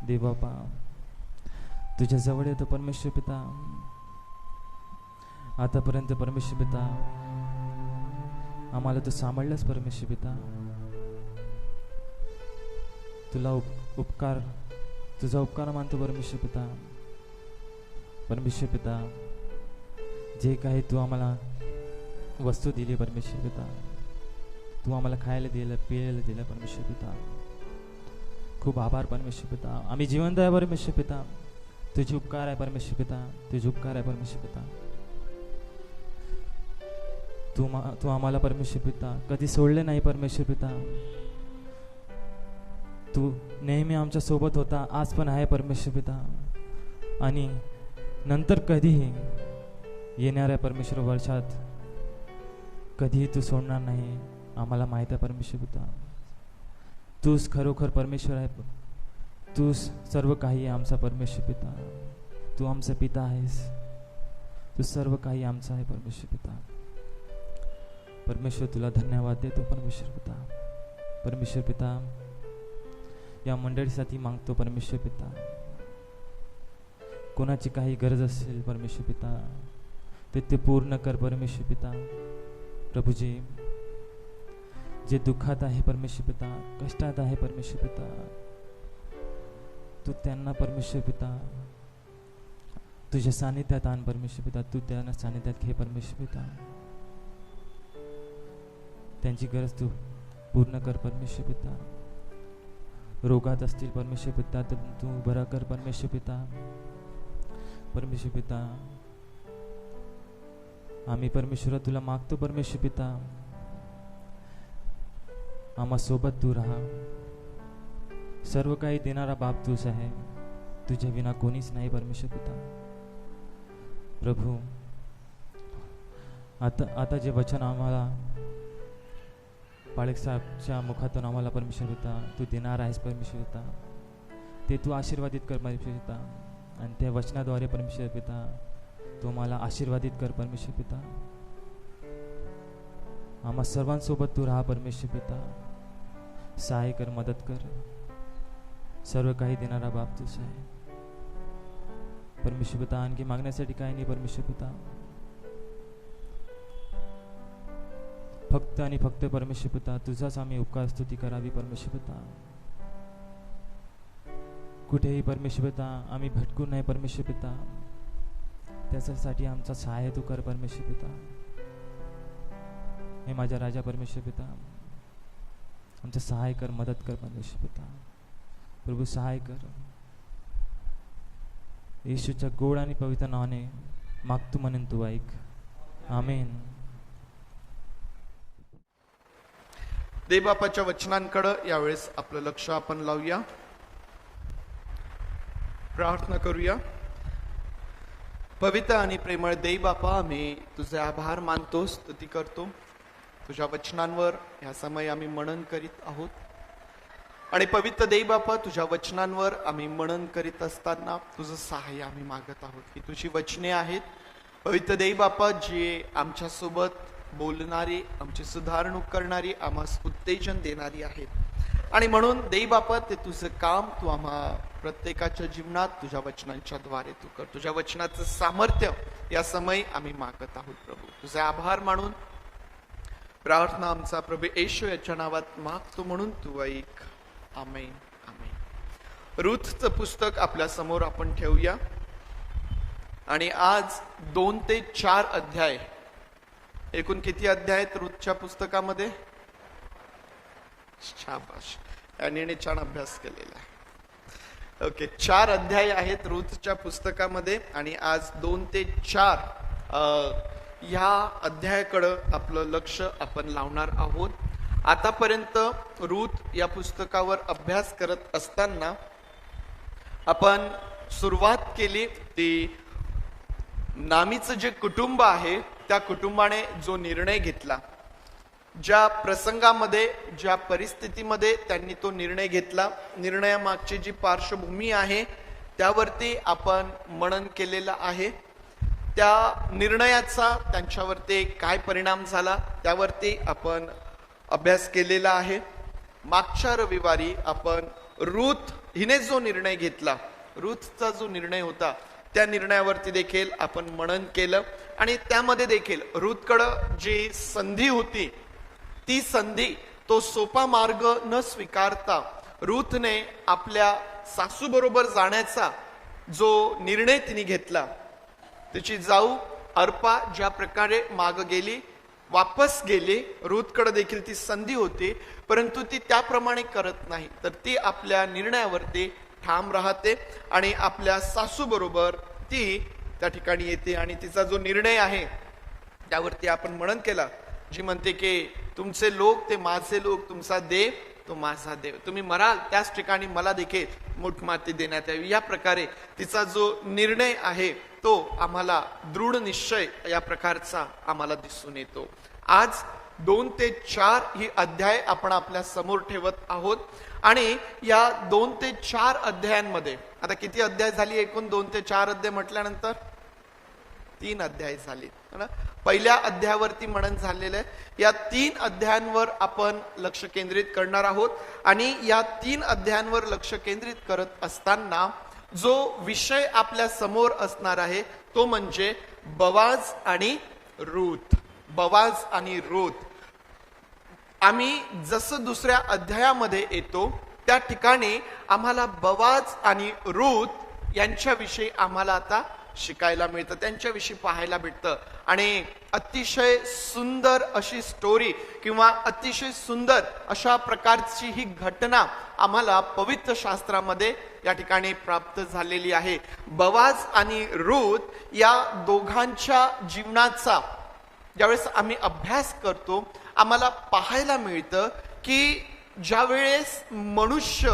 देवबापा, तुझ्या जवळ येतो परमेश्वर पिता. आतापर्यंत परमेश्वर पिता आम्हाला तू सांभाळलंस परमेश्वर पिता. तुला उपकार, तुझा उपकार मानतो परमेश्वर पिता. परमेश्वर पिता, जे काही तू आम्हाला वस्तू दिली परमेश्वर पिता, तू आम्हाला खायला दिलं, पियायला दिलं परमेश्वर पिता, खूप आभार परमेश्वर पिता. आम्ही जिवंत आहे परमेश्वर पिता. तुझे उपकार आहे परमेश्वर पिता, तुझे उपकार आहे परमेश्वर पिता. तू आम्हाला परमेश्वर पिता कधी सोडले नाही परमेश्वर पिता. तू नेहमी आमच्या सोबत होता, आज पण आहे परमेश्वर पिता, आणि नंतर कधीही येणाऱ्या परमेश्वर वर्षात कधीही तू सोडणार नाही, आम्हाला माहीत आहे परमेश्वर पिता. तूच खरोखर परमेश्वर आहे. तूच सर्व काही आहे आमचा परमेश्वर पिता. तू आमचा पिता आहेस. तू सर्व काही आमचा आहे परमेश्वर पिता. परमेश्वर तुला धन्यवाद देतो परमेश्वर पिता. परमेश्वर पिता, या मंडळीसाठी मागतो परमेश्वर पिता. कोणाची काही गरज असेल परमेश्वर पिता, ते पूर्ण कर परमेश्वर पिता. प्रभूजी, जे दुःखात आहे परमेश्वर पिता, कष्टात आहे परमेश्वर पिता, तू त्यांना परमेश्वर पिता तुझ्या सानिध्यात आण परमेश्वर पिता. तू त्यांना सानिध्यात घे परमेश्वर पिता. त्यांची गरज तू पूर्ण कर परमेश्वर पिता. रोगात असतील परमेश्वर पिता, तर तू बरा कर परमेश्वर पिता. परमेश्वर पिता, आम्ही परमेश्वरा तुला मागतो परमेश्वर पिता, आम्हा सोबत तू राहा. सर्व काही देणारा बाप तूच आहे. तुझ्या विना कोणीच नाही परमेश्वर पिता. प्रभू, आता जे वचन आम्हाला पाळक साहेबच्या मुखातून आम्हाला परमेश्वर पिता तू देणार आहेस परमेश्वर पिता, ते तू आशीर्वादित कर परमेश्वर पिता. आणि त्या वचनाद्वारे परमेश्वर पिता तू आम्हाला आशीर्वादित कर परमेश्वर पिता. आम्हा सर्वांसोबत तू राहा परमेश्वर पिता. सहाय्य कर, मदत कर. सर्व काही देणारा बाप तूच आहे परमेश्वर पिता. आणखी मागण्यासाठी काही नाही परमेश्वर पिता. फक्त आणि फक्त परमेश्वर पिता तुझाच आम्ही उपकार स्तुती करावी परमेश्वर पिता. कुठेही परमेश्वर पिता आम्ही भटकू नये परमेश्वर पिता. त्याच्यासाठी आमचा सहाय्य तू कर परमेश्वर पिता. हे माझ्या राजा परमेश्वर पिता, आमचं सहाय्य कर, मदत कर परमेश्वर पिता. प्रभू सहाय्य कर. येशूच्या गोड आणि पवित्र नावाने मागतो म्हणून तू ऐक. आमेन. देवबापाच्या वचनांकडे यावेळेस आपलं लक्ष आपण लावूया, प्रार्थना करूया. पवित्र आणि प्रेमळ देवबापा, आम्ही तुझे आभार मानतो, स्तुती करतो. तुझ्या वचनांवर या समय आम्ही मनन करीत आहोत. आणि पवित्र देवबापा, तुझ्या वचनांवर आम्ही मनन करीत असताना तुझं सहाय्य आम्ही मागत आहोत की तुझी वचने आहेत पवित्र देवबापा, जे आमच्यासोबत बोलणारी, आमची सुधारणूक करणारी, आम्हास उत्तेजन देणारी आहेत. आणि म्हणून देवबापा, ते तुझं काम तू आम्हा प्रत्येकाच्या जीवनात तुझ्या वचनांच्या द्वारे तू कर. तुझ्या वचनाचं सामर्थ्य या समय आम्ही मागत आहोत प्रभू. तुझे आभार मानून प्रार्थना आमचा प्रभू येशू याच्या नावात मागतो म्हणून तू ऐक. आमेन. आमेन. रूथचं पुस्तक आपल्या समोर आपण ठेवूया. आणि आज 2 ते 4 अध्याय, एकूण किती अध्याय आहेत रूथच्या पुस्तकामध्ये? शाबाश, याने छान अभ्यास केलेला आहे. ओके, 4 अध्याय आहेत रूथच्या पुस्तकामध्ये. आणि आज 2 ते 4 ह्या अध्यायाकडं आपलं लक्ष आपण लावणार आहोत. आतापर्यंत रूथ या पुस्तकावर अभ्यास करत असताना आपण सुरुवात केली ती नामीचं जे कुटुंब आहे त्या कुटुंबाने जो निर्णय घेतला, ज्या प्रसंगामध्ये, ज्या परिस्थितीमध्ये त्यांनी तो निर्णय घेतला, निर्णयामागची जी पार्श्वभूमी आहे त्यावरती आपण मनन केलेलं आहे. त्या निर्णयाचा त्यांच्यावरती काय परिणाम झाला त्यावरती आपण अभ्यास केलेला आहे. मागच्या रविवारी आपण रूथ हिने जो निर्णय घेतला, रूथचा जो निर्णय होता, त्या निर्णयावरती देखील आपण मनन केलं. आणि त्यामध्ये देखील रूथकडं जी संधी होती, ती संधी, तो सोपा मार्ग न स्वीकारता रूथने आपल्या सासूबरोबर जाण्याचा जो निर्णय तिने घेतला, तिची जाऊ अर्पा ज्या प्रकारे माग गेली, वापस गेली, रूथकडे देखील ती संधी होती, परंतु ती त्याप्रमाणे करत नाही, तर ती आपल्या निर्णयावरती ठाम राहते आणि आपल्या सासूबरोबर ती त्या ठिकाणी येते. आणि तिचा जो निर्णय आहे त्यावरती आपण मनन केला, जी म्हणते की तुमचे लोक ते माझे लोक, तुमचा देव तो माझा देव, तुम्ही मराल त्याच ठिकाणी मला देखील मूठमाती देण्यात यावी. या प्रकारे तिचा जो निर्णय आहे तो आम्हाला दृढ निश्चय या प्रकारचा आम्हाला दिसून येतो. आज 2 ते 4 ही अध्याय आपण आपल्या समोर ठेवत आहोत. आणि या 2 ते 4 अध्यायांमध्ये, आता किती अध्याय झाली एकूण? 2 ते 4 अध्याय म्हटल्यानंतर 3 अध्याय झाले. पहिल्या अध्यायावरती मनन झालेलं आहे. या 3 अध्यायांवर आपण लक्ष केंद्रित करणार आहोत. आणि या 3 अध्यायांवर लक्ष केंद्रित करत असताना जो विषय आपल्या समोर असणार आहे तो म्हणजे बोआज आणि रूथ. बोआज आणि रूथ. आम्ही जसं दुसऱ्या अध्यायामध्ये येतो त्या ठिकाणी आम्हाला बोआज आणि रूथ यांच्याविषयी आम्हाला आता शिकायला मिळतं, त्यांच्याविषयी पाहायला भेटतं. आणि अतिशय सुंदर अशी स्टोरी किंवा अतिशय सुंदर अशा प्रकारची ही घटना आम्हाला पवित्र शास्त्रामध्ये या ठिकाणी प्राप्त झालेली आहे. बोआज आणि रूथ या दोघांच्या जीवनाचा ज्यावेळेस आम्ही अभ्यास करतो, आम्हाला पाहायला मिळतं की ज्यावेळेस मनुष्य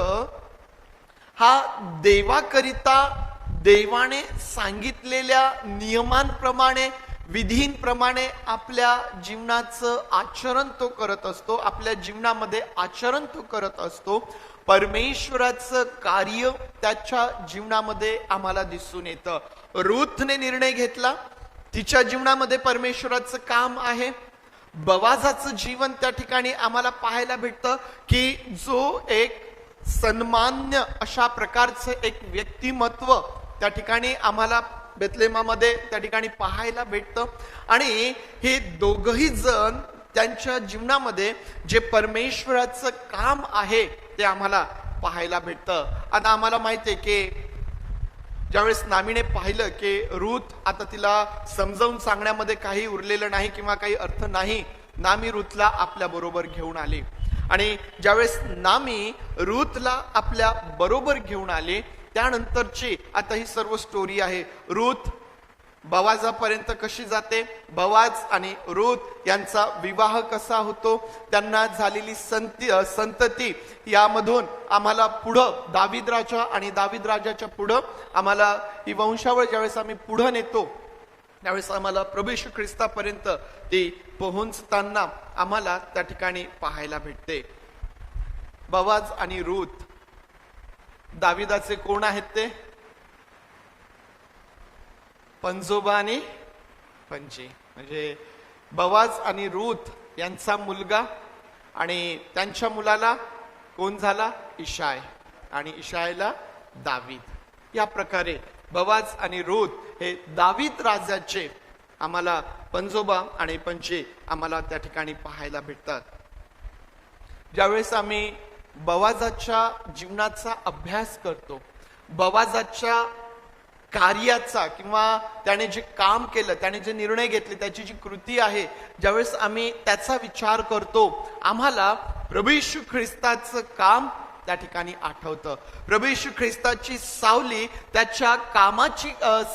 हा देवाकरिता देवाने सांगितलेल्या नियमांप्रमाणे, विधींप्रमाणे आपल्या जीवनाचं आचरण तो करत असतो, आपल्या जीवनामध्ये आचरण तो करत असतो, परमेश्वराचं कार्य त्याच्या जीवनामध्ये आम्हाला दिसून येतं. रूथने निर्णय घेतला, तिच्या जीवनामध्ये परमेश्वराचं काम आहे. बोआजाचं जीवन त्या ठिकाणी आम्हाला पाहायला भेटतं की जो एक सन्मान्य अशा प्रकारचं एक व्यक्तिमत्व त्या ठिकाणी आम्हाला बेथलेहमामध्ये त्या ठिकाणी पाहायला भेटतं. आणि हे दोघही जण त्यांच्या जीवनामध्ये जे परमेश्वराचं काम आहे ते आम्हाला पाहायला भेटतं. आता आम्हाला माहिती आहे की ज्यावेळेस नामीने पाहिलं की रूथ आता तिला समजावून सांगण्यामध्ये काही उरलेलं नाही किंवा काही अर्थ नाही, नामी रूथला आपल्या बरोबर घेऊन आली. आणि ज्यावेळेस नामी रूथला आपल्या बरोबर घेऊन आले त्यानंतरची आता ही सर्व स्टोरी आहे. रूथ बोआजापर्यंत कशी जाते, बोआज आणि रूथ यांचा विवाह कसा होतो, त्यांना झालेली संतती, यामधून आम्हाला पुढं दावीद राजा आणि दावीद राजाच्या पुढं आम्हाला ही वंशावळ ज्यावेळेस आम्ही पुढं नेतो त्यावेळेस आम्हाला प्रभू येशू ख्रिस्तापर्यंत ती पोहोचताना आम्हाला त्या ठिकाणी पाहायला भेटते. बोआज आणि रूथ दाविदाचे कोण आहेत? ते पंजोबा आणि पंजी. म्हणजे बोआज आणि रूथ यांचा मुलगा, आणि त्यांच्या मुलाला कोण झाला? इशाय, आणि इशायला दावीद. या प्रकारे बोआज आणि रूथ हे दावीद राजाचे आम्हाला पंजोबा आणि पंजी आम्हाला त्या ठिकाणी पाहायला भेटतात. ज्यावेळेस आम्ही बोआजाच्या जीवनाचा अभ्यास करतो, बोआजाच्या कार्याचा किंवा त्याने जे काम केलं, त्याने जे निर्णय घेतले, त्याची जी कृती आहे, ज्यावेळेस आम्ही त्याचा विचार करतो आम्हाला प्रभू येशू ख्रिस्ताचं काम त्या ठिकाणी आठवतं. प्रभू येशू ख्रिस्ताची सावली, त्याच्या कामाची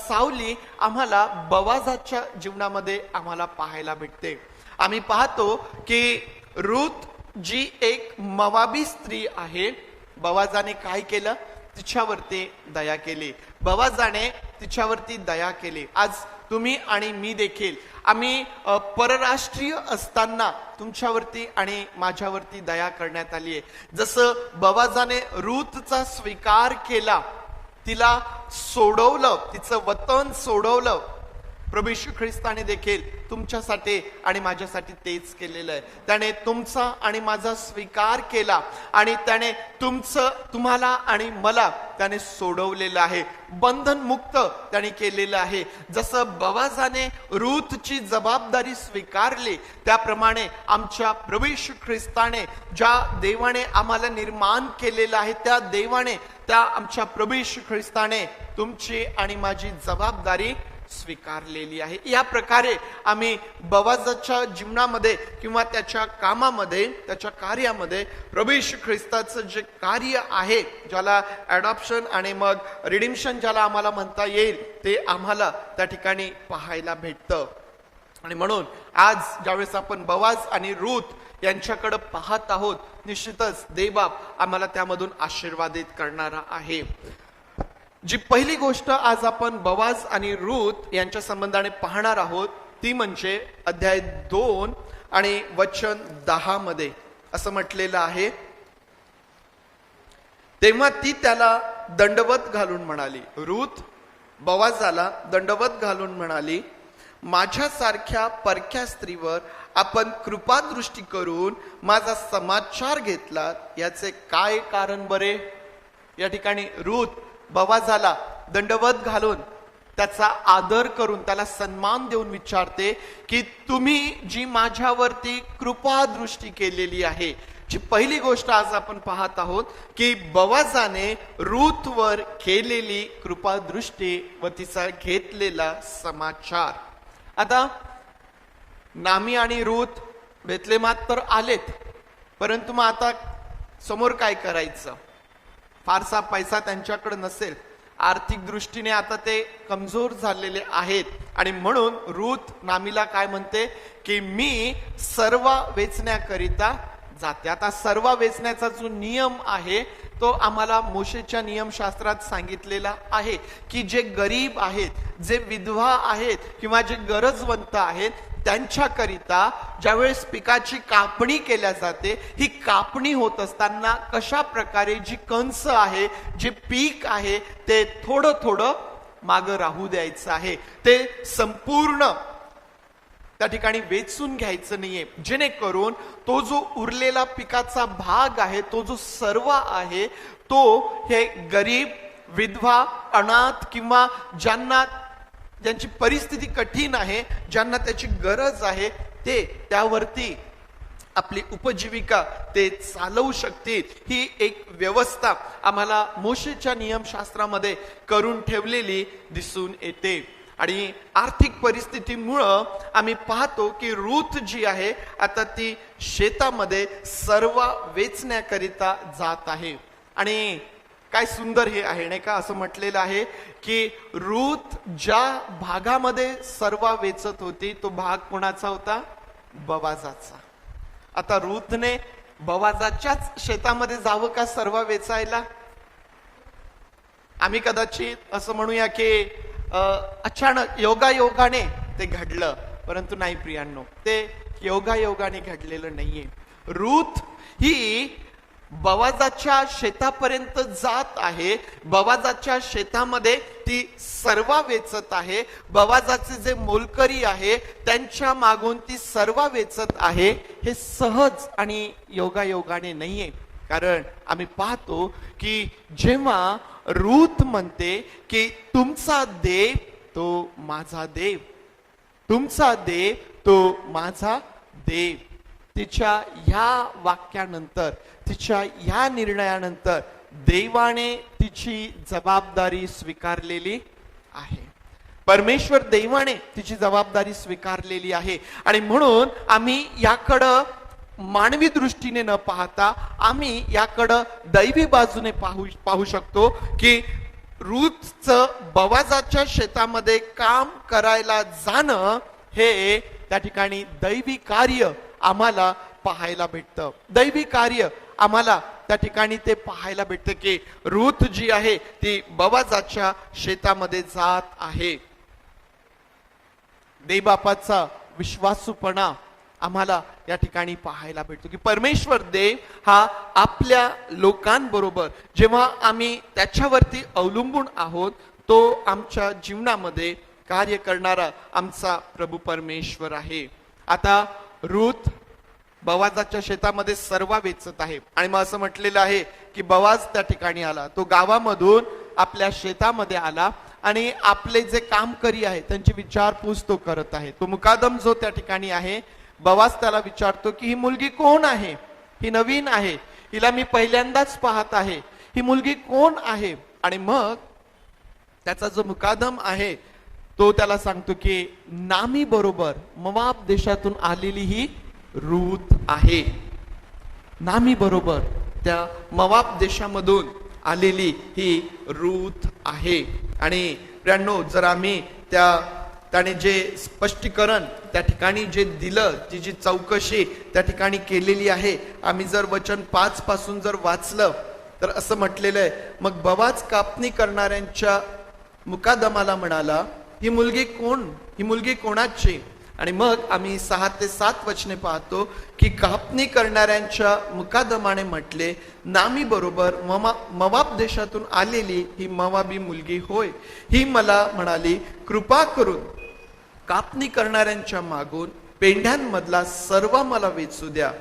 सावली आम्हाला बोआजाच्या जीवनामध्ये आम्हाला पाहायला भेटते. आम्ही पाहतो की रूथ जी एक मोआबी स्त्री आहे, बोआजाने काय केलं? तिच्यावरती दया केली. बोआजाने तिच्यावरती दया केली. आज तुम्ही आणि मी देखील आम्ही परराष्ट्रीय असताना तुमच्यावरती आणि माझ्यावरती दया करण्यात आली आहे. जसं बोआजाने रूथचा स्वीकार केला, तिला सोडवलं, तिचं वतन सोडवलं, प्रभू येशू ख्रिस्ताने देखील तुमच्यासाठी आणि माझ्यासाठी तेच केलेलं आहे. त्याने तुमचा आणि माझा स्वीकार केला आणि त्याने तुम्हाला आणि मला त्याने सोडवलेलं आहे, बंधन मुक्त त्याने केलेलं आहे. जसं बोआजाने रूथची जबाबदारी स्वीकारली त्याप्रमाणे आमच्या प्रभू येशू ख्रिस्ताने, ज्या देवाने आम्हाला निर्माण केलेलं आहे, त्या देवाने, त्या आमच्या प्रभू येशू ख्रिस्ताने तुमची आणि माझी जबाबदारी स्वीकारलेली आहे. या प्रकारे आम्ही बोआजाच्या जीवनामध्ये किंवा त्याच्या कामामध्ये, त्याच्या कार्यामध्ये प्रभू येशू ख्रिस्ताचं जे कार्य आहे, ज्याला ॲडॉप्शन आणि मग रिडिम्शन ज्याला आम्हाला म्हणता येईल, ते आम्हाला त्या ठिकाणी पाहायला भेटतं. आणि म्हणून आज ज्यावेळेस आपण बोआज आणि रूथ यांच्याकडे पाहत आहोत, निश्चितच देवबाप आम्हाला त्यामधून आशीर्वादित करणारा आहे. जी पहिली गोष्ट आज आपण बोआज आणि रूथ यांच्या संबंधाने पाहणार आहोत ती म्हणजे अध्याय 2 आणि वचन 10 मध्ये असं म्हटलेलं आहे, तेव्हा ती त्याला दंडवत घालून म्हणाली, रूथ बोआजाला दंडवत घालून म्हणाली, माझ्यासारख्या परक्या स्त्रीवर आपण कृपादृष्टी करून माझा समाचार घेतला, याचे काय कारण बरे? या ठिकाणी रूथ बोआजाला दंडवत घालून, त्याचा आदर करून, त्याला सन्मान देऊन विचारते की तुम्ही जी माझ्यावरती कृपादृष्टी केलेली आहे. जी पहिली गोष्ट आज आपण पाहत आहोत की बोआजाने रूथवर केलेली कृपादृष्टी व तिचा घेतलेला समाचार. आता नामी आणि रूथ बेथलेमात तर आलेत, परंतु मग आता समोर काय करायचं? फारसा पैसा त्यांच्याकडे नसेल, आर्थिक दृष्टीने आता ते कमजोर झालेले आहेत आणि म्हणून रूथ नामीला काय म्हणते की मी सर्व वेचण्याकरिता जाते. आता सर्व वेचण्याचा जो नियम आहे तो आम्हाला मोशेच्या नियमशास्त्रात सांगितलेला आहे की जे गरीब आहेत, जे विधवा आहेत किंवा जे गरजवंत आहेत, त्यांच्याकरिता ज्यावेळेस पिकाची कापणी केल्या जाते, ही कापणी होत असताना कशा प्रकारे जी कंस आहे, जे पीक आहे, ते थोडं थोडं मागं राहू द्यायचं आहे, ते संपूर्ण त्या ठिकाणी वेचून घ्यायचं नाहीये, जेणेकरून तो जो उरलेला पिकाचा भाग आहे, तो जो सर्व आहे, तो हे गरीब, विधवा, अनाथ किंवा ज्यांची परिस्थिती कठीण आहे, ज्यांना त्याची गरज आहे, ते त्यावरती आपली उपजीविका ते चालवू शकतील. ही एक व्यवस्था आम्हाला मोशेच्या नियमशास्त्रामध्ये करून ठेवलेली दिसून येते. आणि आर्थिक परिस्थितीमुळं आम्ही पाहतो की रूथ जी आहे आता ती शेतामध्ये सर्व वेचण्याकरिता जात आहे. आणि काय सुंदर हे आहे नाही का, असं म्हटलेलं आहे की रूथ ज्या भागामध्ये सर्व वेचत होती तो भाग कोणाचा होता? बोआजाचा. आता रूथने बोआजाच्याच शेतामध्ये जावं का सर्व वेचायला? आम्ही कदाचित असं म्हणूया की अचानक योगायोगाने ते घडलं, परंतु नाही प्रियांनो, ते योगायोगाने घडलेलं नाहीये. रूथ ही बोआजाच्या शेतापर्यंत जात आहे, बोआजाच्या शेतामध्ये ती सर्व वेचत आहे, बोआजाचे जे मोलकरी आहे त्यांच्या मागून ती सर्व वेचत आहे. हे सहज आणि योगायोगाने नाहीये, कारण आम्ही पाहतो की जेव्हा रूथ म्हणते की तुमचा देव तो माझा देव, तुमचा देव तो माझा देव, तिच्या ह्या वाक्यानंतर, तिच्या ह्या निर्णयानंतर देवाने तिची जबाबदारी स्वीकारलेली आहे. परमेश्वर देवाने तिची जबाबदारी स्वीकारलेली आहे. आणि म्हणून आम्ही याकडं मानवी दृष्टीने न पाहता आम्ही याकडं दैवी बाजूने पाहू शकतो की रूथचं बोआजाच्या शेतामध्ये काम करायला जाणं हे त्या ठिकाणी दैवी कार्य आम्हाला पाहायला भेटतं. दैवी कार्य आम्हाला त्या ठिकाणी ते पाहायला भेटतं की रूथ जी आहे ती बोआजाच्या शेतामध्ये जात आहे. देवबापाचा विश्वासूपणा आम्हाला या ठिकाणी पाहायला भेटतो की परमेश्वर देव हा आपल्या लोकांबरोबर जेव्हा आम्ही त्याच्यावरती अवलंबून आहोत, तो आमच्या जीवनामध्ये कार्य करणारा आमचा प्रभू परमेश्वर आहे. आता रूथ बवाजाच्या शेतामध्ये सर्व वेचत आहे आणि मग असं म्हटलेलं आहे की बवाज त्या ठिकाणी आला. तो गावामधून आपल्या शेतामध्ये आला आणि आपले जे कामकरी आहे त्यांची विचारपूस तो करत आहे. तो मुकादम जो त्या ठिकाणी आहे, बवाज त्याला विचारतो की ही मुलगी कोण आहे, ही नवीन आहे, हिला मी पहिल्यांदाच पाहत आहे, ही मुलगी कोण आहे. आणि मग त्याचा जो मुकादम आहे तो त्याला सांगतो की नामी बरोबर मोआब देशातून आलेली ही रूथ आहे. नामी बरोबर त्या मोआब देशामधून आलेली ही रूथ आहे. आणि प्रियांनो, जर आम्ही त्याने जे स्पष्टीकरण त्या ठिकाणी जे दिलं, ती जी चौकशी त्या ठिकाणी केलेली आहे, आम्ही जर वचन 5 पासून जर वाचलं तर असं म्हटलेलं आहे, मग बवाज कापणी करणाऱ्यांच्या मुकादमाला म्हणाला, ही मुलगी कोण, ही मुलगी कोणाची. आणि मग आम्ही 6 ते 7 वचने पाहतो की कापणी करणाऱ्यांच्या मुकादमाने म्हटले, नामी बरोबर मोआब देशातून आलेली ही मोआबी मुलगी होय. ही मला म्हणाली, कृपा करून कापणी करणाऱ्यांच्या मागून पेंढ्यांमधला सर्व मला वेचू द्या.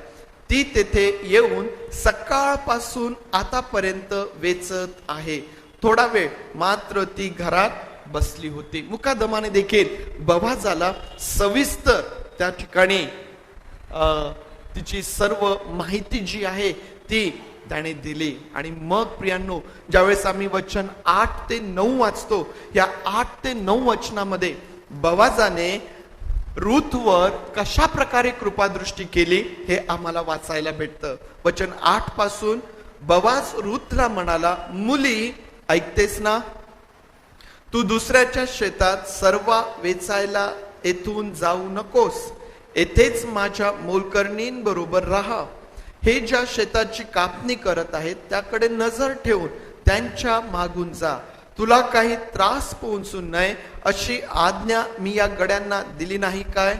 ती तेथे येऊन सकाळपासून आतापर्यंत वेचत आहे. थोडा वेळ मात्र ती घरात बसली होती. मुकादमाने देखील बवाजाला सविस्तर त्या ठिकाणी तिची सर्व माहिती जी आहे ती त्याने दिली. आणि मग प्रियांनो, ज्यावेळेस आम्ही वचन 8 ते 9 वाचतो, या 8 ते 9 वचनामध्ये बवाजाने रूथवर कशा प्रकारे कृपादृष्टी केली हे आम्हाला वाचायला भेटतं. वचन 8 पासून बवाज रूथला म्हणाला, मुली ऐकतेस ना, तू दुसऱ्याच्या शेतात सर्व वेचायला येथून जाऊ नकोस, येथेच माझ्या मोलकरणींबरोबर राहा. हे ज्या शेताची कापणी करत आहेत त्याकडे नजर ठेवून त्यांच्या मागून जा. तुला काही त्रास पोहोचू नये अशी आज्ञा मी या गड्यांना दिली नाही काय.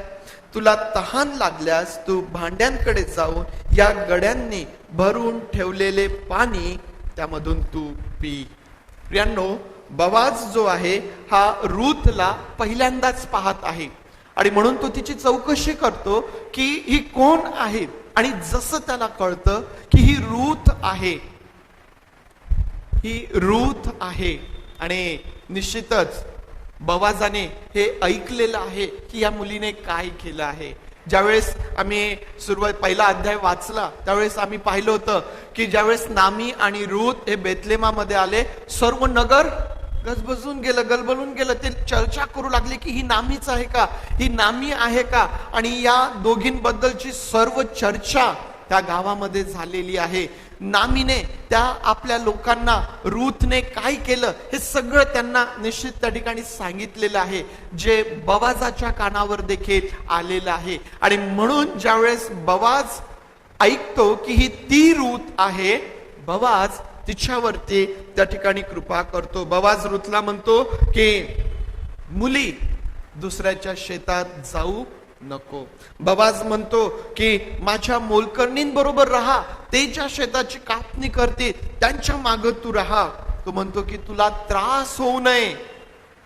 तुला तहान लागल्यास तू भांड्यांकडे जाऊन या गड्यांनी भरून ठेवलेले पाणी त्यामधून तू पी. प्रियांनो, बवाज जो आहे हा रूथला पहिल्यांदाच पाहत आहे आणि म्हणून तो तिची चौकशी करतो की ही कोण आहे. आणि जसं त्याला कळतं की ही रूथ आहे, ही रूथ आहे, आणि निश्चितच बवाजाने हे ऐकलेलं आहे की या मुलीने काय केलं आहे. ज्यावेळेस आम्ही पहिला अध्याय वाचला त्यावेळेस आम्ही पाहिलं होतं की ज्यावेळेस नामी आणि रूथ हे बेतलेमामध्ये आले, सर्व नगर गजबजून गेलं, गलबलून गेलं. ते चर्चा करू लागले की ही नामीच आहे का, ही नामी आहे का. आणि या दोघींबद्दलची सर्व चर्चा त्या गावामध्ये झालेली आहे. नामीने त्या आपल्या लोकांना रूथने काय केलं हे सगळं त्यांना निश्चित त्या ठिकाणी सांगितलेलं आहे, जे बवाजाच्या कानावर देखील आलेलं आहे. आणि म्हणून ज्यावेळेस बवाज ऐकतो की ही ती रूथ आहे, बवाज तिच्यावरती त्या ठिकाणी कृपा करतो. बवाज रूथला म्हणतो की मुली दुसऱ्याच्या शेतात जाऊ नको. बवाज म्हणतो की माझ्या मोलकरणींबरोबर राहा, ते ज्या शेताची कापणी करते त्यांच्या मागे तू राहा. तो म्हणतो की तुला त्रास होऊ नये,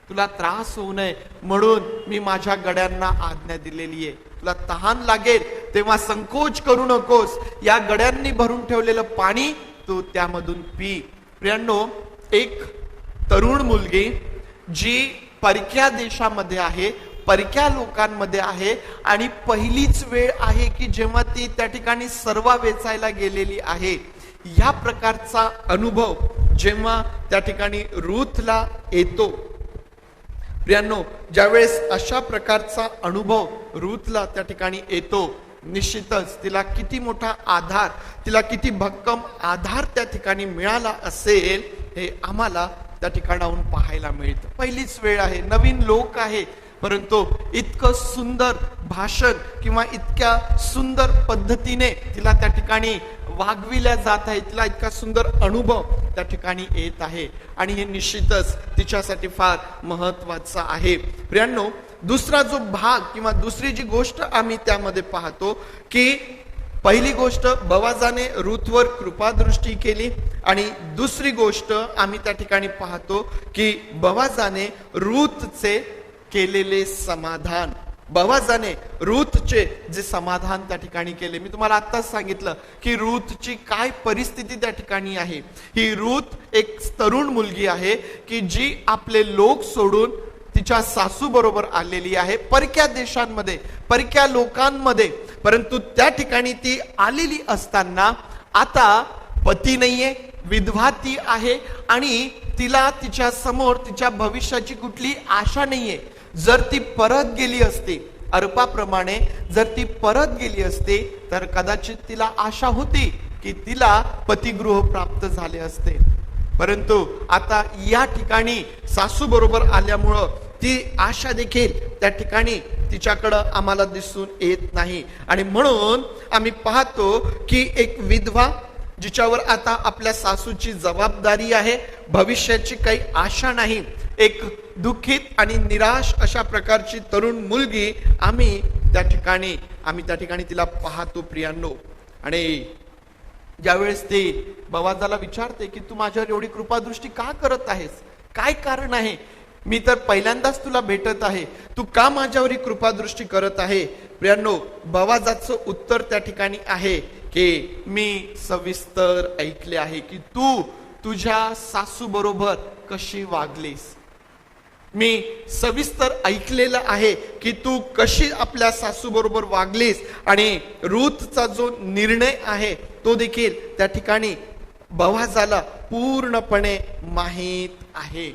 तुला त्रास होऊ नये म्हणून मी माझ्या गड्यांना आज्ञा दिलेली आहे. तुला तहान लागेल तेव्हा संकोच करू नकोस, या गड्यांनी भरून ठेवलेलं पाणी तू त्यामधून पी. प्रियांनो, एक तरुण मुलगी जी परक्या देशामध्ये आहे, परक्या लोकांमध्ये आहे आणि पहिलीच वेळ आहे की जेव्हा ती त्या ठिकाणी सर्व वेचायला गेलेली आहे, या प्रकारचा अनुभव जेव्हा त्या ठिकाणी रूथला येतो. प्रियांनो, ज्यावेळेस अशा प्रकारचा अनुभव रूथला त्या ठिकाणी येतो, निश्चितच तिला किती मोठा आधार, तिला किती भक्कम आधार त्या ठिकाणी मिळाला असेल हे आम्हाला त्या ठिकाणाहून पाहायला मिळतं. पहिलीच वेळ आहे, नवीन लोक आहे, परंतु इतकं सुंदर भाषण किंवा इतक्या सुंदर पद्धतीने तिला त्या ठिकाणी वागविल्या जात आहे, तिला इतका सुंदर अनुभव त्या ठिकाणी येत आहे आणि हे निश्चितच तिच्यासाठी फार महत्वाचं आहे. प्रियांनो, दुसरा जो भाग किंवा दुसरी जी गोष्ट आम्ही त्यामध्ये पाहतो की पहिली गोष्ट बवाजाने रूथवर कृपादृष्टी केली आणि दुसरी गोष्ट आम्ही त्या ठिकाणी पाहतो की बवाजाने रूथचे केलेले समाधान, बोआजाने रूथचे जे समाधान त्या ठिकाणी केले. मी तुम्हाला आत्ताच सांगितलं की रूथची काय परिस्थिती त्या ठिकाणी आहे. ही रूथ एक तरुण मुलगी आहे की जी आपले लोक सोडून तिच्या सासू बरोबर आलेली आहे परक्या देशांमध्ये, परक्या लोकांमध्ये. परंतु त्या ठिकाणी ती आलेली असताना आता पती नाहीये, विधवा ती आहे आणि तिला तिच्या समोर तिच्या भविष्याची कुठली आशा नाहीये. जर ती परत गेली असती अर्पाप्रमाणे, जर ती परत गेली असती तर कदाचित तिला आशा होती की तिला पतिगृह प्राप्त झाले असते. परंतु आता या ठिकाणी सासू बरोबर आल्यामुळं ती आशा देखील त्या ठिकाणी तिच्याकडं आम्हाला दिसून येत नाही. आणि म्हणून आम्ही पाहतो की एक विधवा जिच्यावर आता आपल्या सासूची जबाबदारी आहे, भविष्याची काही आशा नाही, एक दुःखित आणि निराश अशा प्रकारची तरुण मुलगी आम्ही त्या ठिकाणी तिला पाहतो प्रियांनो. आणि ज्यावेळेस ती बोआजाला विचारते की तू माझ्यावर एवढी कृपादृष्टी का करत आहेस, काय कारण आहे, मी तर पहिल्यांदाच तुला भेटत आहे, तू का माझ्यावर ही कृपादृष्टी करत आहे. प्रियांनो, बोआजाचं उत्तर त्या ठिकाणी आहे की मी सविस्तर ऐकले आहे की तू तुझ्या सासू बरोबर कशी वागलीस. मी सविस्तर ऐकलेलं आहे की तू कशी आपल्या सासू बरोबर वागलीस आणि रूथचा जो निर्णय आहे तो देखील त्या ठिकाणी बोआजाला पूर्णपणे माहीत आहे.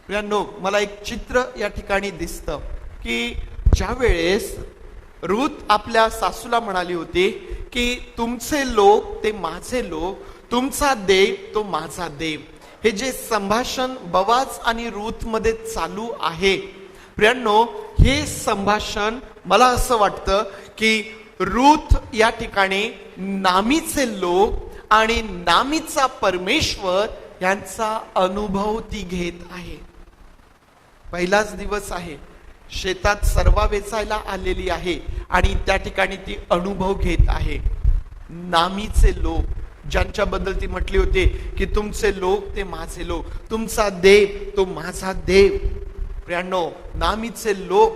प्रियांनो, मला एक चित्र या ठिकाणी दिसतं की ज्या वेळेस रूथ आपल्या सासूला म्हणाली होती की तुमचे लोक ते माझे लोक, तुमचा देव तो माझा देव, हे जे संभाषण बोआज आणि रूथ मध्ये चालू आहे प्रियांनो, हे संभाषण मला असं वाटतं की रूथ या ठिकाणी नामीचे लोक आणि नामीचा परमेश्वर यांचा अनुभव ती घेत आहे. पहिलाच दिवस आहे, शेतात सर्व वेचायला आलेली आहे आणि त्या ठिकाणी ती अनुभव घेत आहे. नामीचे लोक, ज्यांच्याबद्दल ती म्हटली होती की तुमचे लोक ते माझे लोक, तुमचा देव तो माझा देव. प्रियांनो, नामीचे लोक,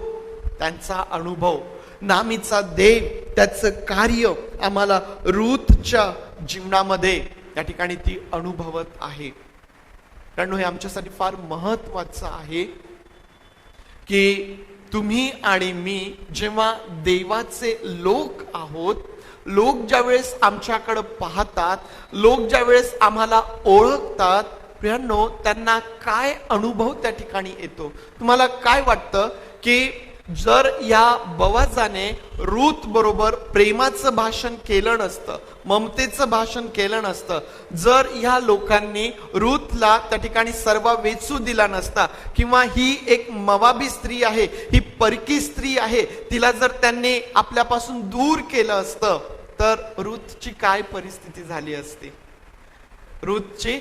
त्यांचा अनुभव, नामीचा देव, त्याचं कार्य आम्हाला रूथच्या जीवनामध्ये त्या ठिकाणी ती अनुभवत आहे. प्रियांनो, हे आमच्यासाठी फार महत्वाचं आहे की तुम्ही आणि मी जेव्हा देवाचे लोक आहोत, लोक ज्या वेळेस आमच्याकडे पाहतात, लोक ज्या वेळेस आम्हाला ओळखतात, प्रियांनो, त्यांना काय अनुभव त्या ठिकाणी येतो. तुम्हाला काय वाटतं की जर या बोआजाने रूथ बरोबर प्रेमाचं भाषण केलं नसतं, ममतेचं भाषण केलं नसतं, जर ह्या लोकांनी रूथला त्या ठिकाणी सर्व वेचू दिला नसता, किंवा ही एक मवाबी स्त्री आहे, ही परकी स्त्री आहे, तिला जर त्यांनी आपल्यापासून दूर केलं असतं तर रूथची काय परिस्थिती झाली असती, रूथची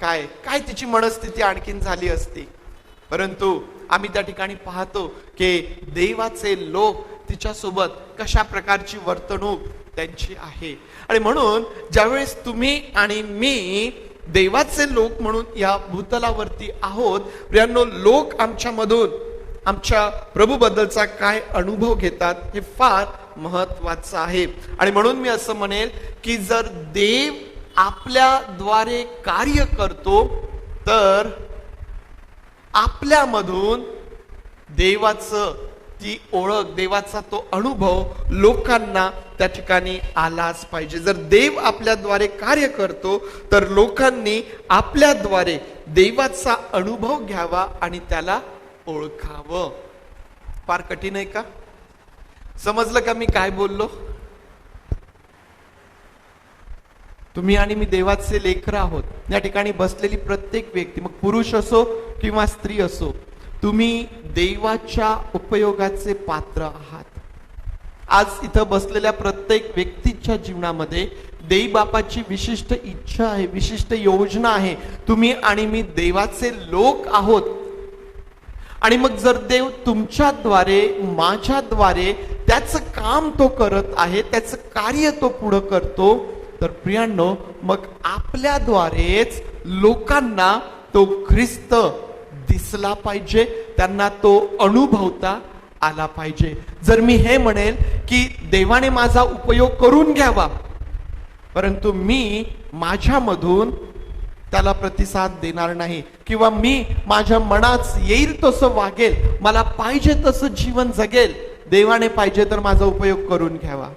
काय तिची मनस्थिती आणखीन झाली असती. परंतु आम्ही त्या ठिकाणी पाहतो की देवाचे लोक तिच्यासोबत कशा प्रकारची वर्तणूक त्यांची आहे. आणि म्हणून ज्यावेळेस तुम्ही आणि मी देवाचे लोक म्हणून या भूतलावरती आहोत, प्रियांनो, लोक आमच्यामधून आमच्या प्रभू बद्दलचा काय अनुभव घेतात हे फार महत्वाचं आहे. आणि म्हणून मी असं म्हणेल की जर देव आपल्याद्वारे कार्य करतो तर आपल्यामधून देवाचं ती ओळख, देवाचा तो अनुभव लोकांना त्या ठिकाणी आलाच पाहिजे. जर देव आपल्याद्वारे कार्य करतो तर लोकांनी आपल्याद्वारे देवाचा अनुभव घ्यावा आणि त्याला ओळखावं. फार कठीण आहे का? समजलं का मी काय बोललो? तुम्ही आणि मी देवाचे लेकरं आहोत. या ठिकाणी बसलेली प्रत्येक व्यक्ती, मग पुरुष असो किंवा स्त्री असो, तुम्ही देवाच्या उपयोगाचे पात्र आहात. आज इथं बसलेल्या प्रत्येक व्यक्तीच्या जीवनामध्ये देव बापाची विशिष्ट इच्छा आहे, विशिष्ट योजना आहे. तुम्ही आणि मी देवाचे लोक आहोत. आणि मग जर देव तुमच्याद्वारे, माझ्याद्वारे त्याचं काम तो करत आहे, त्याचं कार्य तो पुढं करतो, तर प्रियांनो, मग आपल्याद्वारेच लोकांना तो ख्रिस्त दिसला पाहिजे, त्यांना तो अनुभवता आला पाहिजे. जर मी हे म्हणेल की देवाने माझा उपयोग करून घ्यावा, परंतु मी माझ्यामधून त्याला प्रतिसाद देणार नाही, किंवा मी माझ्या मनात येईल तसं वागेल, मला पाहिजे तसं जीवन जगेल, देवाने पाहिजे तर माझा उपयोग करून घ्यावा,